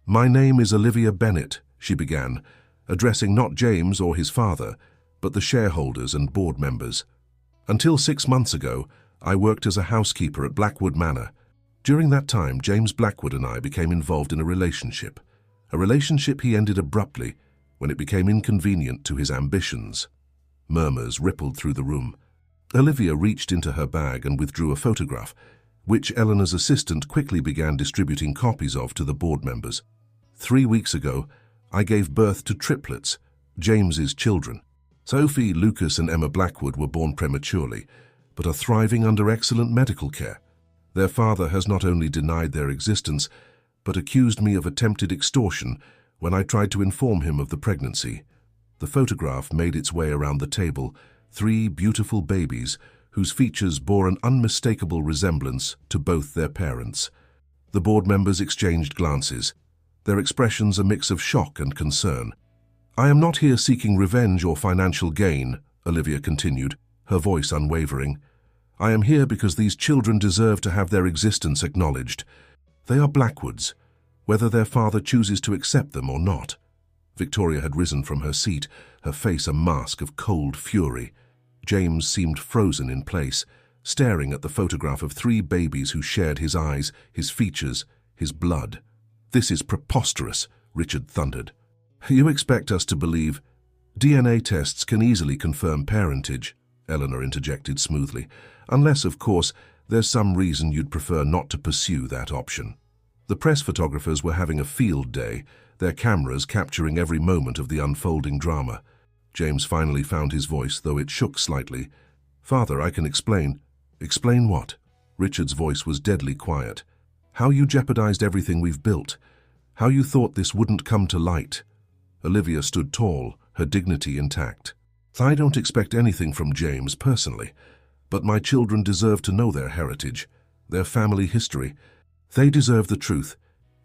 Speaker 1: "My name is Olivia Bennett," she began, addressing not James or his father, but the shareholders and board members. "Until 6 months ago, I worked as a housekeeper at Blackwood Manor. During that time, James Blackwood and I became involved in a relationship he ended abruptly when it became inconvenient to his ambitions." Murmurs rippled through the room. Olivia reached into her bag and withdrew a photograph, which Eleanor's assistant quickly began distributing copies of to the board members. 3 weeks ago, I gave birth to triplets, James's children. Sophie, Lucas and Emma Blackwood were born prematurely, but are thriving under excellent medical care. Their father has not only denied their existence, but accused me of attempted extortion when I tried to inform him of the pregnancy. The photograph made its way around the table, 3 beautiful babies whose features bore an unmistakable resemblance to both their parents. The board members exchanged glances, their expressions a mix of shock and concern. "I am not here seeking revenge or financial gain," Olivia continued, her voice unwavering. "I am here because these children deserve to have their existence acknowledged. They are Blackwoods, whether their father chooses to accept them or not." Victoria had risen from her seat, her face a mask of cold fury. James seemed frozen in place, staring at the photograph of 3 babies who shared his eyes, his features, his blood. "This is preposterous," Richard thundered. "You expect us to believe—" "DNA tests can easily confirm parentage," Eleanor interjected smoothly, "unless, of course, there's some reason you'd prefer not to pursue that option." The press photographers were having a field day, their cameras capturing every moment of the unfolding drama. James finally found his voice, though it shook slightly. "Father, I can explain." "Explain what?" Richard's voice was deadly quiet. "How you jeopardized everything we've built. How you thought this wouldn't come to light." Olivia stood tall, her dignity intact. "I don't expect anything from James personally, but my children deserve to know their heritage, their family history. They deserve the truth,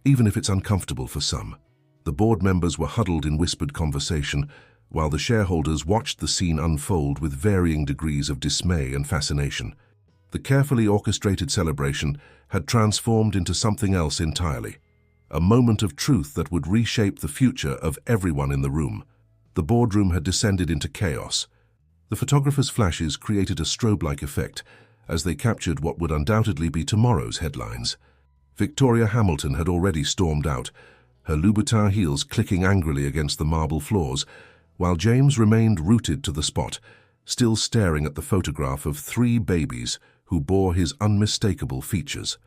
Speaker 1: even if it's uncomfortable for some." The board members were huddled in whispered conversation, while the shareholders watched the scene unfold with varying degrees of dismay and fascination. The carefully orchestrated celebration had transformed into something else entirely, a moment of truth that would reshape the future of everyone in the room. The boardroom had descended into chaos. The photographer's flashes created a strobe-like effect as they captured what would undoubtedly be tomorrow's headlines. Victoria Hamilton had already stormed out, her Louboutin heels clicking angrily against the marble floors, while James remained rooted to the spot, still staring at the photograph of 3 babies who bore his unmistakable features.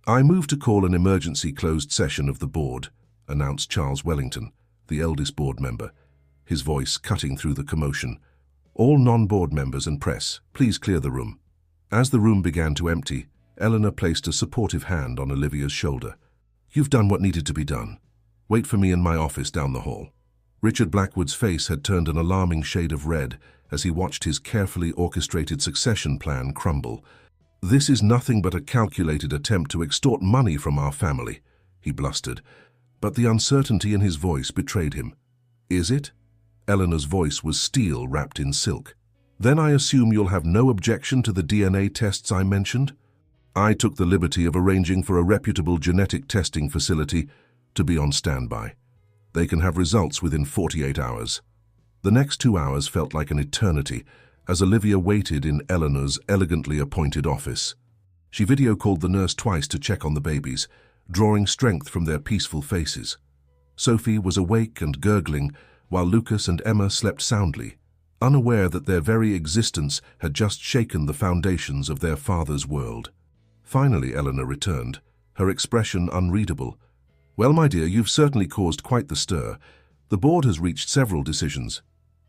Speaker 1: "I move to call an emergency closed session of the board," announced Charles Wellington, the eldest board member, his voice cutting through the commotion. "All non-board members and press, please clear the room." As the room began to empty, Eleanor placed a supportive hand on Olivia's shoulder. "You've done what needed to be done. Wait for me in my office down the hall." Richard Blackwood's face had turned an alarming shade of red as he watched his carefully orchestrated succession plan crumble. "This is nothing but a calculated attempt to extort money from our family," he blustered, but the uncertainty in his voice betrayed him. "Is it?" Eleanor's voice was steel wrapped in silk. "Then I assume you'll have no objection to the DNA tests I mentioned?" I took the liberty of arranging for a reputable genetic testing facility to be on standby. They can have results within 48 hours. The next 2 hours felt like an eternity as Olivia waited in Eleanor's elegantly appointed office. She video-called the nurse twice to check on the babies, drawing strength from their peaceful faces. Sophie was awake and gurgling, while Lucas and Emma slept soundly, unaware that their very existence had just shaken the foundations of their father's world. Finally, Eleanor returned, her expression unreadable. "Well, my dear, you've certainly caused quite the stir. The board has reached several decisions."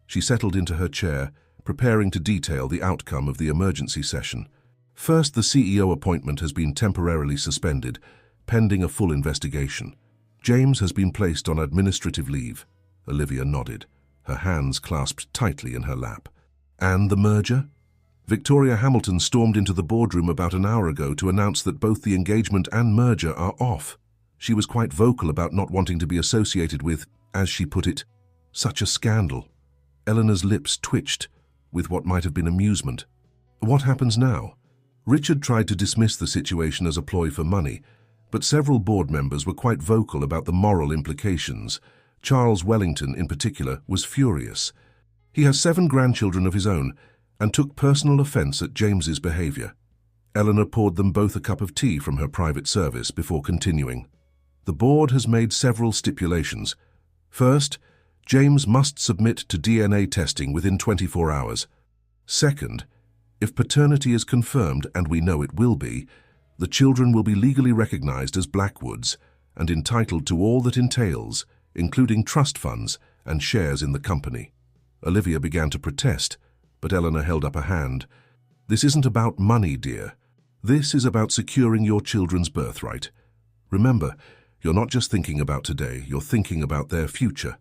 Speaker 1: She settled into her chair, preparing to detail the outcome of the emergency session. "First, the CEO appointment has been temporarily suspended, pending a full investigation. James has been placed on administrative leave." Olivia nodded, her hands clasped tightly in her lap. "And the merger?" "Victoria Hamilton stormed into the boardroom about an hour ago to announce that both the engagement and merger are off. She was quite vocal about not wanting to be associated with, as she put it, such a scandal." Eleanor's lips twitched with what might have been amusement. "What happens now?" Richard tried to dismiss the situation as a ploy for money, but several board members were quite vocal about the moral implications. Charles Wellington, in particular, was furious. He has 7 grandchildren of his own and took personal offense at James's behavior. Eleanor poured them both a cup of tea from her private service before continuing. "The board has made several stipulations. First, James must submit to DNA testing within 24 hours. Second, if paternity is confirmed, and we know it will be, the children will be legally recognized as Blackwoods and entitled to all that entails, including trust funds and shares in the company." Olivia began to protest, but Eleanor held up a hand. "This isn't about money, dear. This is about securing your children's birthright. Remember, you're not just thinking about today, you're thinking about their future.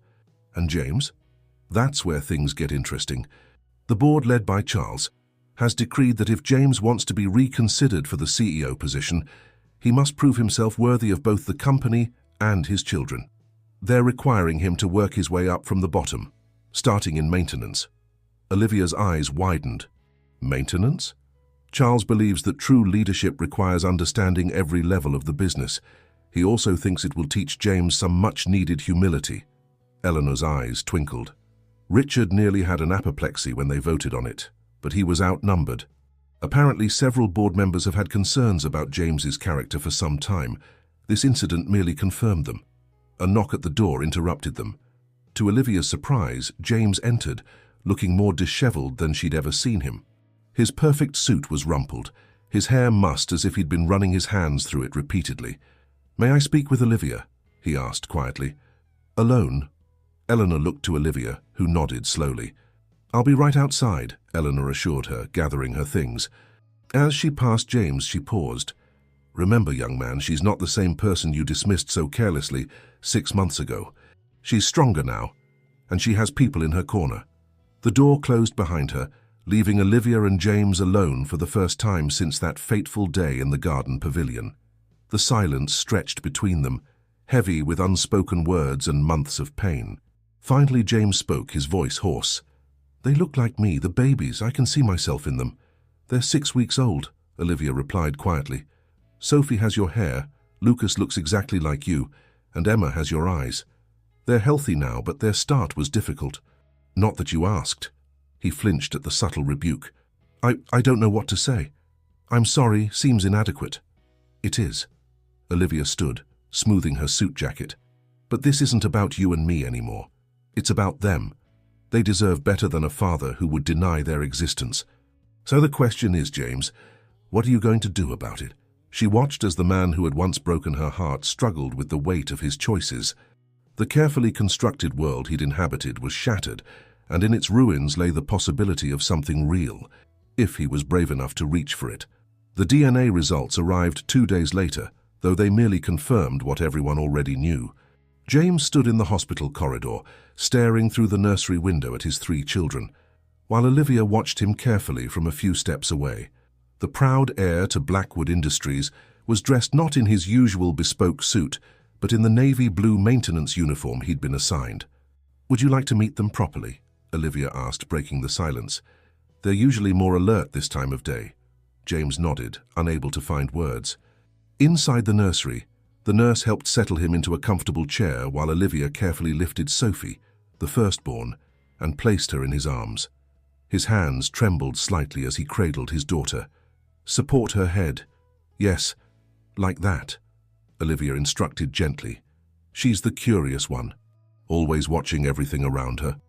Speaker 1: And James? That's where things get interesting. The board, led by Charles, has decreed that if James wants to be reconsidered for the CEO position, he must prove himself worthy of both the company and his children. They're requiring him to work his way up from the bottom, starting in maintenance." Olivia's eyes widened. "Maintenance?" "Charles believes that true leadership requires understanding every level of the business. He also thinks it will teach James some much-needed humility." Eleanor's eyes twinkled. Richard nearly had an apoplexy when they voted on it, but he was outnumbered. Apparently, several board members have had concerns about James's character for some time. This incident merely confirmed them. A knock at the door interrupted them. To Olivia's surprise, James entered, looking more disheveled than she'd ever seen him. His perfect suit was rumpled, his hair mussed as if he'd been running his hands through it repeatedly. "May I speak with Olivia?" he asked quietly. "Alone?" Eleanor looked to Olivia, who nodded slowly. "I'll be right outside," Eleanor assured her, gathering her things. As she passed James, she paused. "Remember, young man, she's not the same person you dismissed so carelessly 6 months ago. She's stronger now, and she has people in her corner." The door closed behind her, leaving Olivia and James alone for the first time since that fateful day in the garden pavilion. The silence stretched between them, heavy with unspoken words and months of pain. Finally, James spoke, his voice hoarse. "They look like me, the babies. I can see myself in them." "They're 6 weeks old," Olivia replied quietly. "Sophie has your hair, Lucas looks exactly like you, and Emma has your eyes. They're healthy now, but their start was difficult." "Not that you asked." He flinched at the subtle rebuke. I don't know what to say. I'm sorry, seems inadequate." "It is." Olivia stood, smoothing her suit jacket. But this isn't about you and me anymore. It's about them. They deserve better than a father who would deny their existence. So the question is, James, what are you going to do about it? She watched as the man who had once broken her heart struggled with the weight of his choices. The carefully constructed world he'd inhabited was shattered, and in its ruins lay the possibility of something real, if he was brave enough to reach for it. The DNA results arrived 2 days later, though they merely confirmed what everyone already knew. James stood in the hospital corridor, staring through the nursery window at his 3 children, while Olivia watched him carefully from a few steps away. The proud heir to Blackwood Industries was dressed not in his usual bespoke suit, but in the navy blue maintenance uniform he'd been assigned. "Would you like to meet them properly?" Olivia asked, breaking the silence. "They're usually more alert this time of day." James nodded, unable to find words. Inside the nursery, the nurse helped settle him into a comfortable chair while Olivia carefully lifted Sophie, the firstborn, and placed her in his arms. His hands trembled slightly as he cradled his daughter. "Support her head. Yes, like that," Olivia instructed gently. "She's the curious one, always watching everything around her."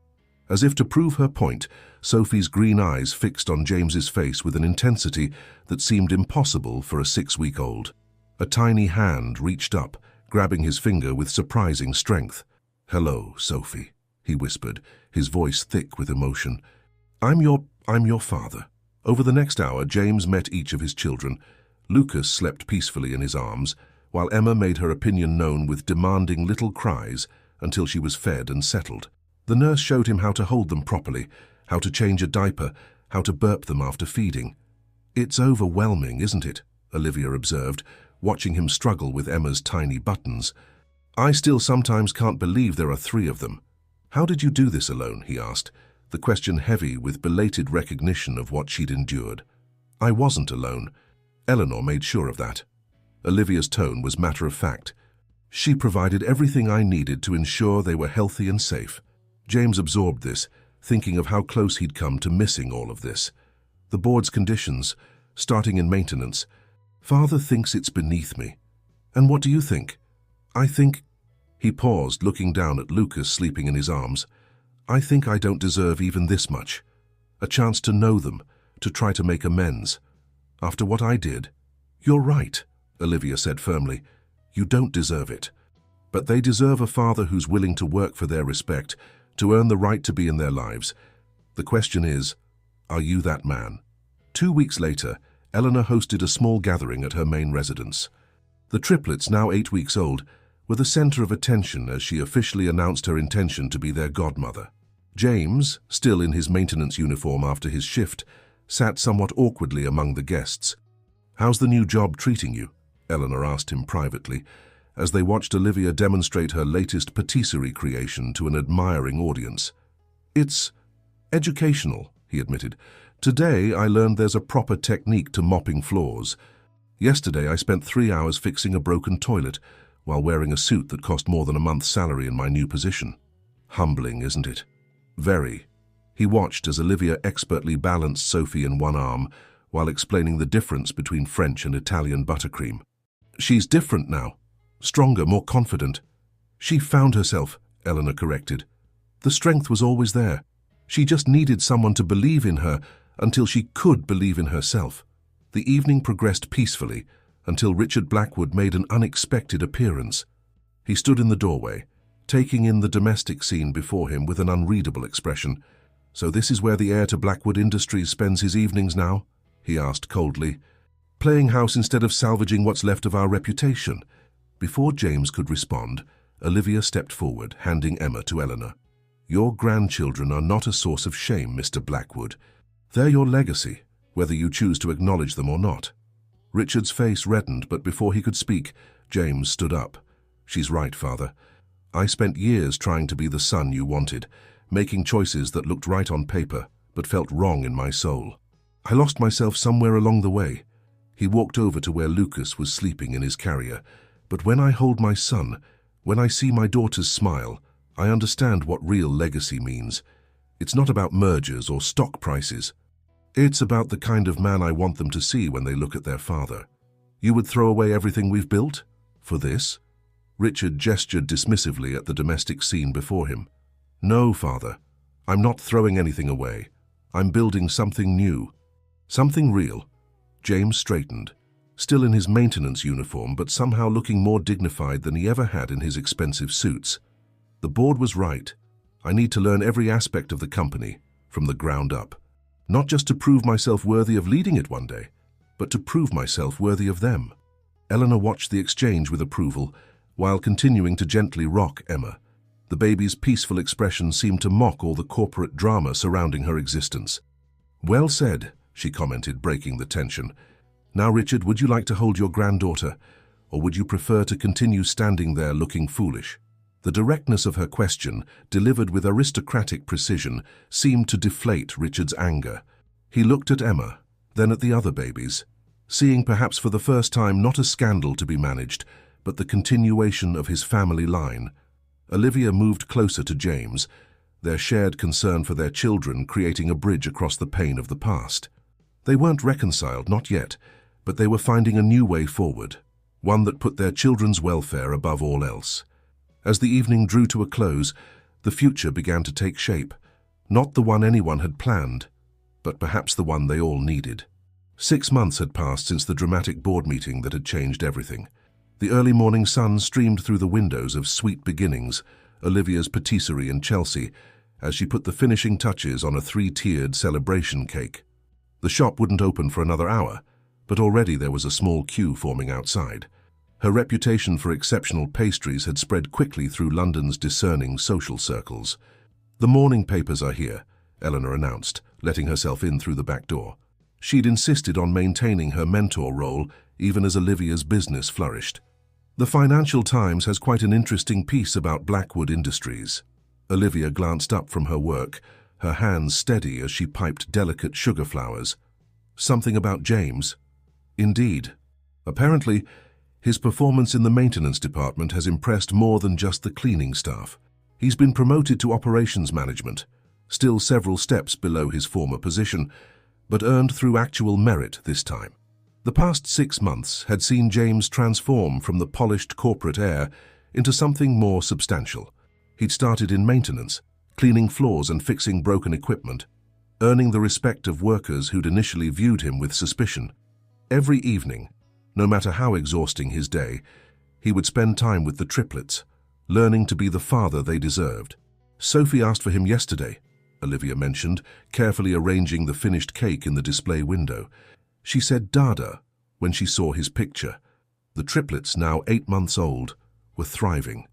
Speaker 1: As if to prove her point, Sophie's green eyes fixed on James's face with an intensity that seemed impossible for a 6-week-old. A tiny hand reached up, grabbing his finger with surprising strength. "Hello, Sophie," he whispered, his voice thick with emotion. I'm your father." Over the next hour, James met each of his children. Lucas slept peacefully in his arms, while Emma made her opinion known with demanding little cries until she was fed and settled. The nurse showed him how to hold them properly, how to change a diaper, how to burp them after feeding. "It's overwhelming, isn't it?" Olivia observed, watching him struggle with Emma's tiny buttons. "I still sometimes can't believe there are 3 of them." "How did you do this alone?" he asked, the question heavy with belated recognition of what she'd endured. "I wasn't alone. Eleanor made sure of that." Olivia's tone was matter-of-fact. "She provided everything I needed to ensure they were healthy and safe." James absorbed this, thinking of how close he'd come to missing all of this. The board's conditions, starting in maintenance. "Father thinks it's beneath me. And what do you think?" "I think—" He paused, looking down at Lucas sleeping in his arms. "I think I don't deserve even this much. A chance to know them, to try to make amends. After what I did." "You're right," Olivia said firmly. "You don't deserve it. But they deserve a father who's willing to work for their respect, to earn the right to be in their lives. The question is, are you that man?" 2 weeks later, Eleanor hosted a small gathering at her main residence. The triplets, now 8 weeks old, were the center of attention as she officially announced her intention to be their godmother. James, still in his maintenance uniform after his shift, sat somewhat awkwardly among the guests. "How's the new job treating you?" Eleanor asked him privately, as they watched Olivia demonstrate her latest patisserie creation to an admiring audience. "It's educational," he admitted. "Today I learned there's a proper technique to mopping floors. Yesterday I spent 3 hours fixing a broken toilet while wearing a suit that cost more than a month's salary in my new position. Humbling, isn't it?" "Very." He watched as Olivia expertly balanced Sophie in one arm while explaining the difference between French and Italian buttercream. "She's different now. Stronger, more confident." "She found herself," Eleanor corrected. "The strength was always there. She just needed someone to believe in her until she could believe in herself." The evening progressed peacefully until Richard Blackwood made an unexpected appearance. He stood in the doorway, taking in the domestic scene before him with an unreadable expression. "So this is where the heir to Blackwood Industries spends his evenings now?" he asked coldly. "Playing house instead of salvaging what's left of our reputation?" Before James could respond, Olivia stepped forward, handing Emma to Eleanor. "Your grandchildren are not a source of shame, Mr. Blackwood. They're your legacy, whether you choose to acknowledge them or not." Richard's face reddened, but before he could speak, James stood up. "She's right, Father. I spent years trying to be the son you wanted, making choices that looked right on paper, but felt wrong in my soul. I lost myself somewhere along the way." He walked over to where Lucas was sleeping in his carrier. "But when I hold my son, when I see my daughter's smile, I understand what real legacy means. It's not about mergers or stock prices. It's about the kind of man I want them to see when they look at their father." "You would throw away everything we've built? For this?" Richard gestured dismissively at the domestic scene before him. "No, Father. I'm not throwing anything away. I'm building something new. Something real." James straightened, still in his maintenance uniform but somehow looking more dignified than he ever had in his expensive suits. The board was right. I need to learn every aspect of the company, from the ground up. Not just to prove myself worthy of leading it one day, but to prove myself worthy of them. Eleanor watched the exchange with approval, while continuing to gently rock Emma. The baby's peaceful expression seemed to mock all the corporate drama surrounding her existence. "Well said," she commented, breaking the tension. "Now, Richard, would you like to hold your granddaughter, or would you prefer to continue standing there looking foolish?" The directness of her question, delivered with aristocratic precision, seemed to deflate Richard's anger. He looked at Emma, then at the other babies, seeing perhaps for the first time not a scandal to be managed, but the continuation of his family line. Olivia moved closer to James, their shared concern for their children creating a bridge across the pain of the past. They weren't reconciled, not yet, but they were finding a new way forward, one that put their children's welfare above all else. As the evening drew to a close, the future began to take shape, not the one anyone had planned, but perhaps the one they all needed. 6 months had passed since the dramatic board meeting that had changed everything. The early morning sun streamed through the windows of Sweet Beginnings, Olivia's patisserie in Chelsea, as she put the finishing touches on a 3-tiered celebration cake. The shop wouldn't open for another hour, but already there was a small queue forming outside. Her reputation for exceptional pastries had spread quickly through London's discerning social circles. "The morning papers are here," Eleanor announced, letting herself in through the back door. She'd insisted on maintaining her mentor role even as Olivia's business flourished. "The Financial Times has quite an interesting piece about Blackwood Industries." Olivia glanced up from her work, her hands steady as she piped delicate sugar flowers. "Something about James?" "Indeed. Apparently, his performance in the maintenance department has impressed more than just the cleaning staff. He's been promoted to operations management, still several steps below his former position, but earned through actual merit this time. The past 6 months had seen James transform from the polished corporate air into something more substantial. He'd started in maintenance, cleaning floors and fixing broken equipment, earning the respect of workers who'd initially viewed him with suspicion. Every evening, no matter how exhausting his day, he would spend time with the triplets, learning to be the father they deserved. "Sophie asked for him yesterday," Olivia mentioned, carefully arranging the finished cake in the display window. "She said Dada when she saw his picture." The triplets, now 8 months old, were thriving.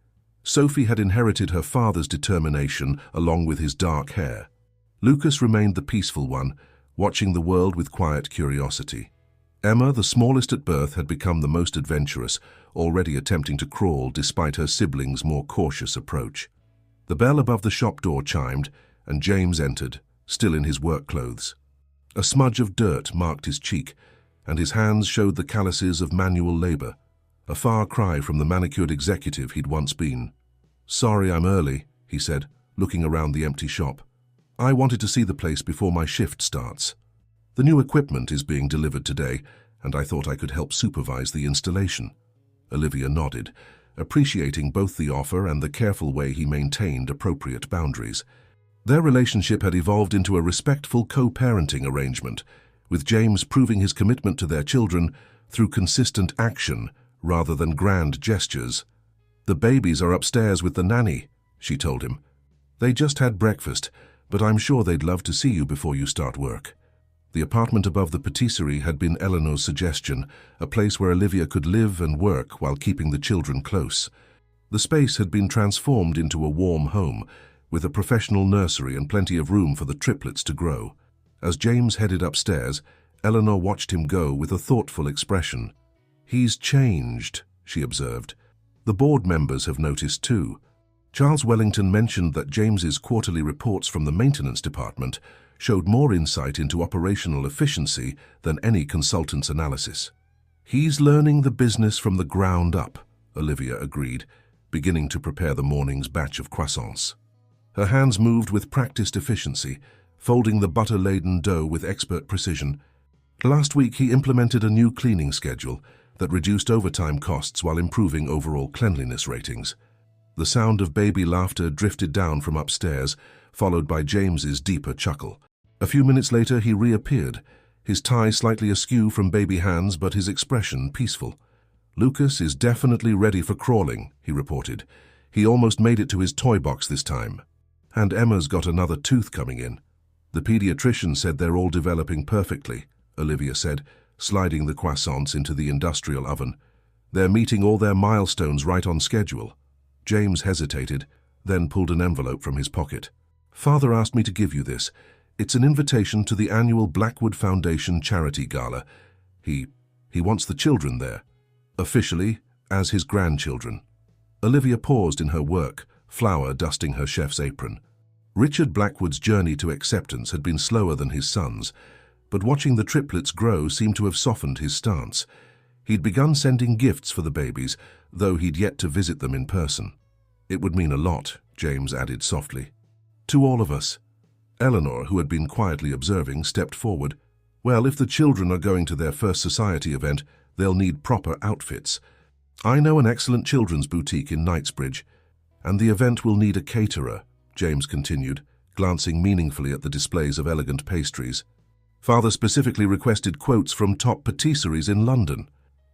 Speaker 1: Sophie had inherited her father's determination along with his dark hair. Lucas remained the peaceful one, watching the world with quiet curiosity. Emma, the smallest at birth, had become the most adventurous, already attempting to crawl despite her siblings' more cautious approach. The bell above the shop door chimed, and James entered, still in his work clothes. A smudge of dirt marked his cheek, and his hands showed the calluses of manual labor, a far cry from the manicured executive he'd once been. "Sorry I'm early," he said, looking around the empty shop. "I wanted to see the place before my shift starts. The new equipment is being delivered today, and I thought I could help supervise the installation." Olivia nodded, appreciating both the offer and the careful way he maintained appropriate boundaries. Their relationship had evolved into a respectful co-parenting arrangement, with James proving his commitment to their children through consistent action rather than grand gestures. "The babies are upstairs with the nanny," she told him. "They just had breakfast, but I'm sure they'd love to see you before you start work." The apartment above the patisserie had been Eleanor's suggestion, a place where Olivia could live and work while keeping the children close. The space had been transformed into a warm home, with a professional nursery and plenty of room for the triplets to grow. As James headed upstairs, Eleanor watched him go with a thoughtful expression. "He's changed," she observed. "The board members have noticed too." Charles Wellington mentioned that James's quarterly reports from the maintenance department showed more insight into operational efficiency than any consultant's analysis. "He's learning the business from the ground up," Olivia agreed, beginning to prepare the morning's batch of croissants. Her hands moved with practiced efficiency, folding the butter-laden dough with expert precision. "Last week he implemented a new cleaning schedule that reduced overtime costs while improving overall cleanliness ratings. The sound of baby laughter drifted down from upstairs, followed by James's deeper chuckle. A few minutes later, he reappeared, his tie slightly askew from baby hands, but his expression peaceful. "Lucas is definitely ready for crawling," he reported. "He almost made it to his toy box this time. And Emma's got another tooth coming in." "The pediatrician said they're all developing perfectly," Olivia said, sliding the croissants into the industrial oven. "They're meeting all their milestones right on schedule." James hesitated, then pulled an envelope from his pocket. "Father asked me to give you this. It's an invitation to the annual Blackwood Foundation Charity Gala. He wants the children there, officially as his grandchildren." Olivia paused in her work, flour dusting her chef's apron. Richard Blackwood's journey to acceptance had been slower than his son's, but watching the triplets grow seemed to have softened his stance. He'd begun sending gifts for the babies, though he'd yet to visit them in person. "It would mean a lot," James added softly. "To all of us." Eleanor, who had been quietly observing, stepped forward. "Well, if the children are going to their first society event, they'll need proper outfits. I know an excellent children's boutique in Knightsbridge, and the event will need a caterer," James continued, glancing meaningfully at the displays of elegant pastries. "Father specifically requested quotes from top patisseries in London."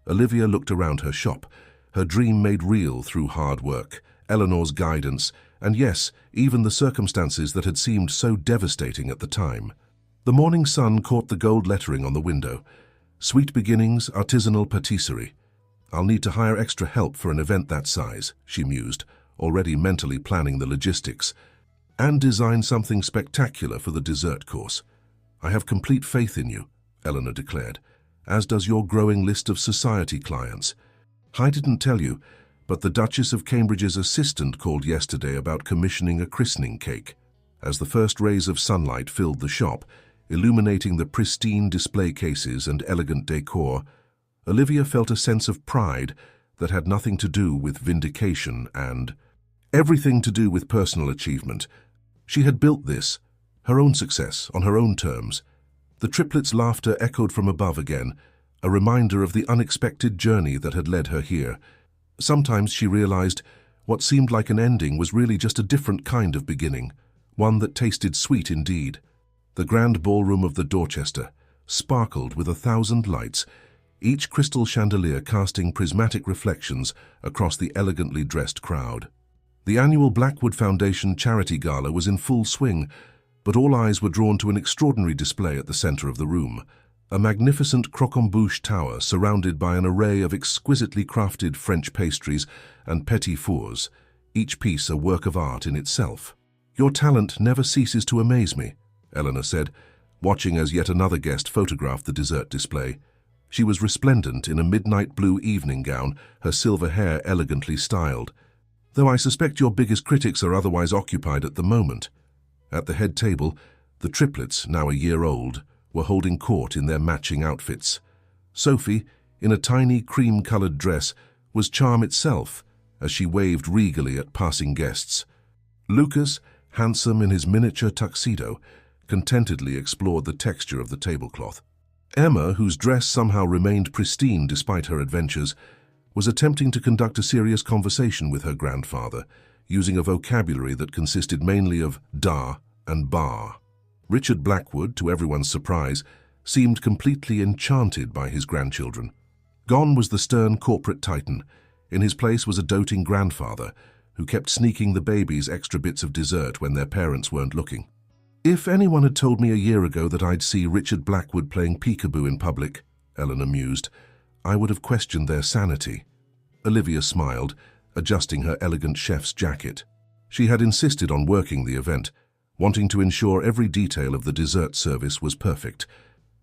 Speaker 1: Olivia looked around her shop, her dream made real through hard work, Eleanor's guidance, and yes, even the circumstances that had seemed so devastating at the time. The morning sun caught the gold lettering on the window. "Sweet Beginnings, Artisanal Patisserie." "I'll need to hire extra help for an event that size," she mused, already mentally planning the logistics. "And design something spectacular for the dessert course." "I have complete faith in you," Eleanor declared, "as does your growing list of society clients. I didn't tell you, but the Duchess of Cambridge's assistant called yesterday about commissioning a christening cake." As the first rays of sunlight filled the shop, illuminating the pristine display cases and elegant decor, Olivia felt a sense of pride that had nothing to do with vindication and everything to do with personal achievement. She had built this, her own success, on her own terms. The triplets' laughter echoed from above again, a reminder of the unexpected journey that had led her here. Sometimes she realized what seemed like an ending was really just a different kind of beginning, one that tasted sweet indeed. The grand ballroom of the Dorchester sparkled with 1,000 lights, each crystal chandelier casting prismatic reflections across the elegantly dressed crowd. The annual Blackwood Foundation Charity Gala was in full swing, but all eyes were drawn to an extraordinary display at the center of the room, a magnificent croquembouche tower surrounded by an array of exquisitely crafted French pastries and petit fours, each piece a work of art in itself. "Your talent never ceases to amaze me," Eleanor said, watching as yet another guest photographed the dessert display. She was resplendent in a midnight blue evening gown, her silver hair elegantly styled. "Though I suspect your biggest critics are otherwise occupied at the moment." At the head table, the triplets, now a year old, were holding court in their matching outfits. Sophie, in a tiny cream-colored dress, was charm itself as she waved regally at passing guests. Lucas, handsome in his miniature tuxedo, contentedly explored the texture of the tablecloth. Emma, whose dress somehow remained pristine despite her adventures, was attempting to conduct a serious conversation with her grandfather, using a vocabulary that consisted mainly of da and bar. Richard Blackwood, to everyone's surprise, seemed completely enchanted by his grandchildren. Gone was the stern corporate titan. In his place was a doting grandfather, who kept sneaking the babies extra bits of dessert when their parents weren't looking. "If anyone had told me a year ago that I'd see Richard Blackwood playing peekaboo in public," Eleanor mused, "I would have questioned their sanity." Olivia smiled, adjusting her elegant chef's jacket. She had insisted on working the event, wanting to ensure every detail of the dessert service was perfect.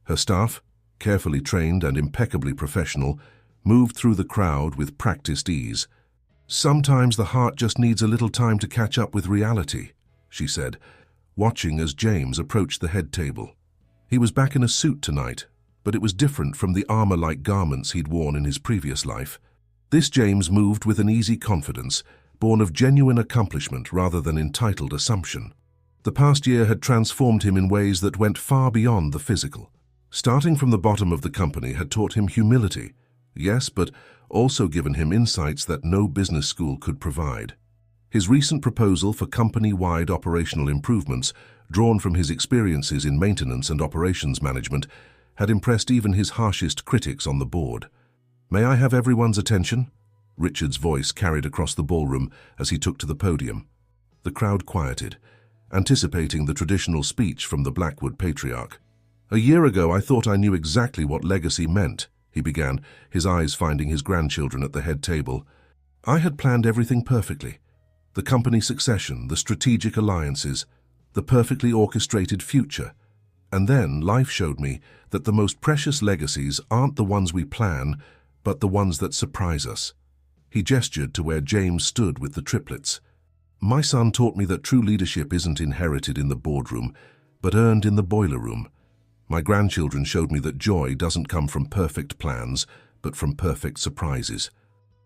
Speaker 1: Her staff, carefully trained and impeccably professional, moved through the crowd with practiced ease. "Sometimes the heart just needs a little time to catch up with reality," she said, watching as James approached the head table. He was back in a suit tonight, but it was different from the armor-like garments he'd worn in his previous life. This James moved with an easy confidence, born of genuine accomplishment rather than entitled assumption. The past year had transformed him in ways that went far beyond the physical. Starting from the bottom of the company had taught him humility, Yes, but also given him insights that no business school could provide. His recent proposal for company-wide operational improvements, drawn from his experiences in maintenance and operations management, had impressed even his harshest critics on the board. "May I have everyone's attention?" Richard's voice carried across the ballroom as he took to the podium. The crowd quieted, anticipating the traditional speech from the Blackwood patriarch. "A year ago, I thought I knew exactly what legacy meant," he began, his eyes finding his grandchildren at the head table. "I had planned everything perfectly. The company succession, the strategic alliances, the perfectly orchestrated future. And then life showed me that the most precious legacies aren't the ones we plan, but the ones that surprise us." He gestured to where James stood with the triplets. "My son taught me that true leadership isn't inherited in the boardroom, but earned in the boiler room. My grandchildren showed me that joy doesn't come from perfect plans, but from perfect surprises.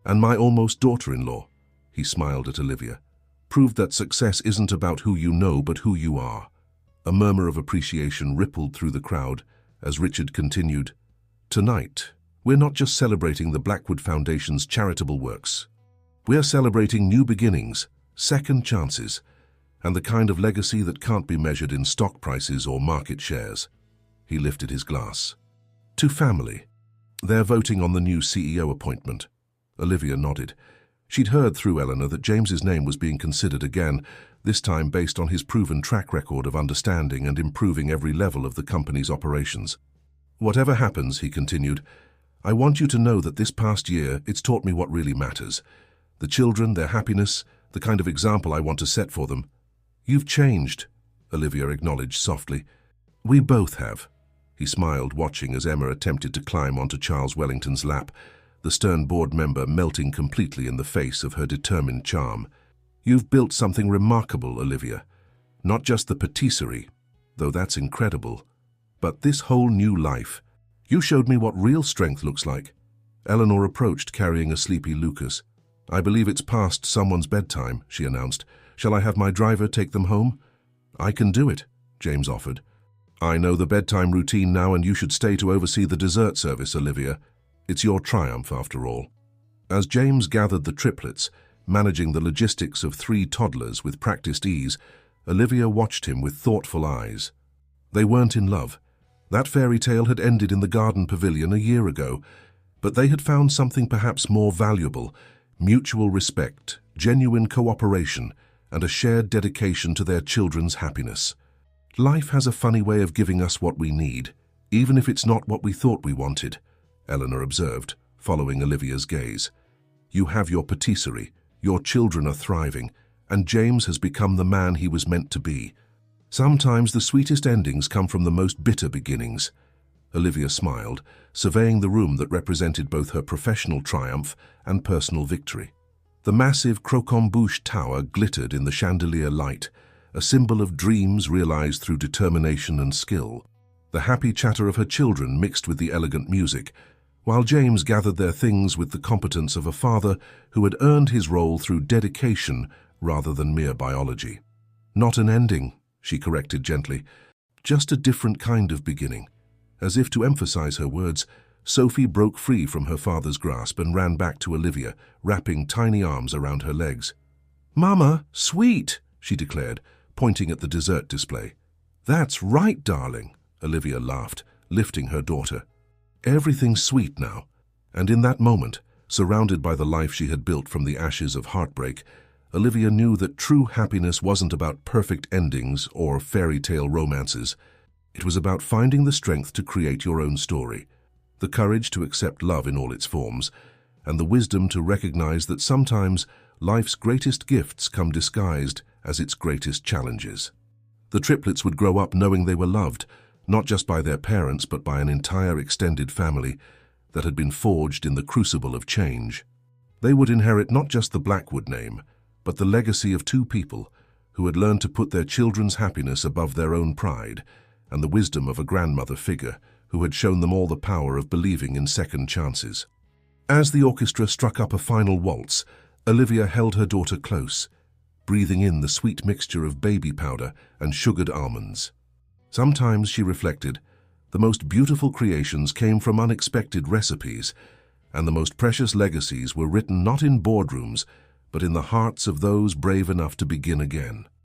Speaker 1: And my almost daughter-in-law," he smiled at Olivia, "proved that success isn't about who you know, but who you are." A murmur of appreciation rippled through the crowd as Richard continued, "Tonight, we're not just celebrating the Blackwood Foundation's charitable works. We're celebrating new beginnings, second chances, and the kind of legacy that can't be measured in stock prices or market shares." He lifted his glass. "To family. They're voting on the new CEO appointment." Olivia nodded. She'd heard through Eleanor that James's name was being considered again, this time based on his proven track record of understanding and improving every level of the company's operations. "Whatever happens," he continued, "I want you to know that this past year it's taught me what really matters. The children, their happiness, the kind of example I want to set for them." "You've changed," Olivia acknowledged softly. "We both have." He smiled, watching as Emma attempted to climb onto Charles Wellington's lap, the stern board member melting completely in the face of her determined charm. "You've built something remarkable, Olivia. Not just the patisserie, though that's incredible, but this whole new life. You showed me what real strength looks like." Eleanor approached, carrying a sleepy Lucas. "I believe it's past someone's bedtime," she announced. "Shall I have my driver take them home?" "I can do it," James offered. "I know the bedtime routine now, and you should stay to oversee the dessert service, Olivia. It's your triumph, after all." As James gathered the triplets, managing the logistics of 3 toddlers with practiced ease, Olivia watched him with thoughtful eyes. They weren't in love. That fairy tale had ended in the garden pavilion a year ago, but they had found something perhaps more valuable: mutual respect, genuine cooperation, and a shared dedication to their children's happiness. "Life has a funny way of giving us what we need, even if it's not what we thought we wanted," Eleanor observed, following Olivia's gaze. "You have your patisserie, your children are thriving, and James has become the man he was meant to be. Sometimes the sweetest endings come from the most bitter beginnings." Olivia smiled, surveying the room that represented both her professional triumph and personal victory. The massive Croquembouche tower glittered in the chandelier light, a symbol of dreams realized through determination and skill. The happy chatter of her children mixed with the elegant music, while James gathered their things with the competence of a father who had earned his role through dedication rather than mere biology. "Not an ending," she corrected gently, "just a different kind of beginning." As if to emphasize her words, Sophie broke free from her father's grasp and ran back to Olivia, wrapping tiny arms around her legs. "Mama, sweet," she declared, pointing at the dessert display. "That's right, darling," Olivia laughed, lifting her daughter. "Everything's sweet now." And in that moment, surrounded by the life she had built from the ashes of heartbreak, Olivia knew that true happiness wasn't about perfect endings or fairy tale romances. It was about finding the strength to create your own story, the courage to accept love in all its forms, and the wisdom to recognize that sometimes life's greatest gifts come disguised as its greatest challenges. The triplets would grow up knowing they were loved, not just by their parents but by an entire extended family that had been forged in the crucible of change. They would inherit not just the Blackwood name, but the legacy of 2 people who had learned to put their children's happiness above their own pride, and the wisdom of a grandmother figure who had shown them all the power of believing in second chances. As the orchestra struck up a final waltz, Olivia held her daughter close, breathing in the sweet mixture of baby powder and sugared almonds. Sometimes, she reflected, the most beautiful creations came from unexpected recipes, and the most precious legacies were written not in boardrooms, but in the hearts of those brave enough to begin again.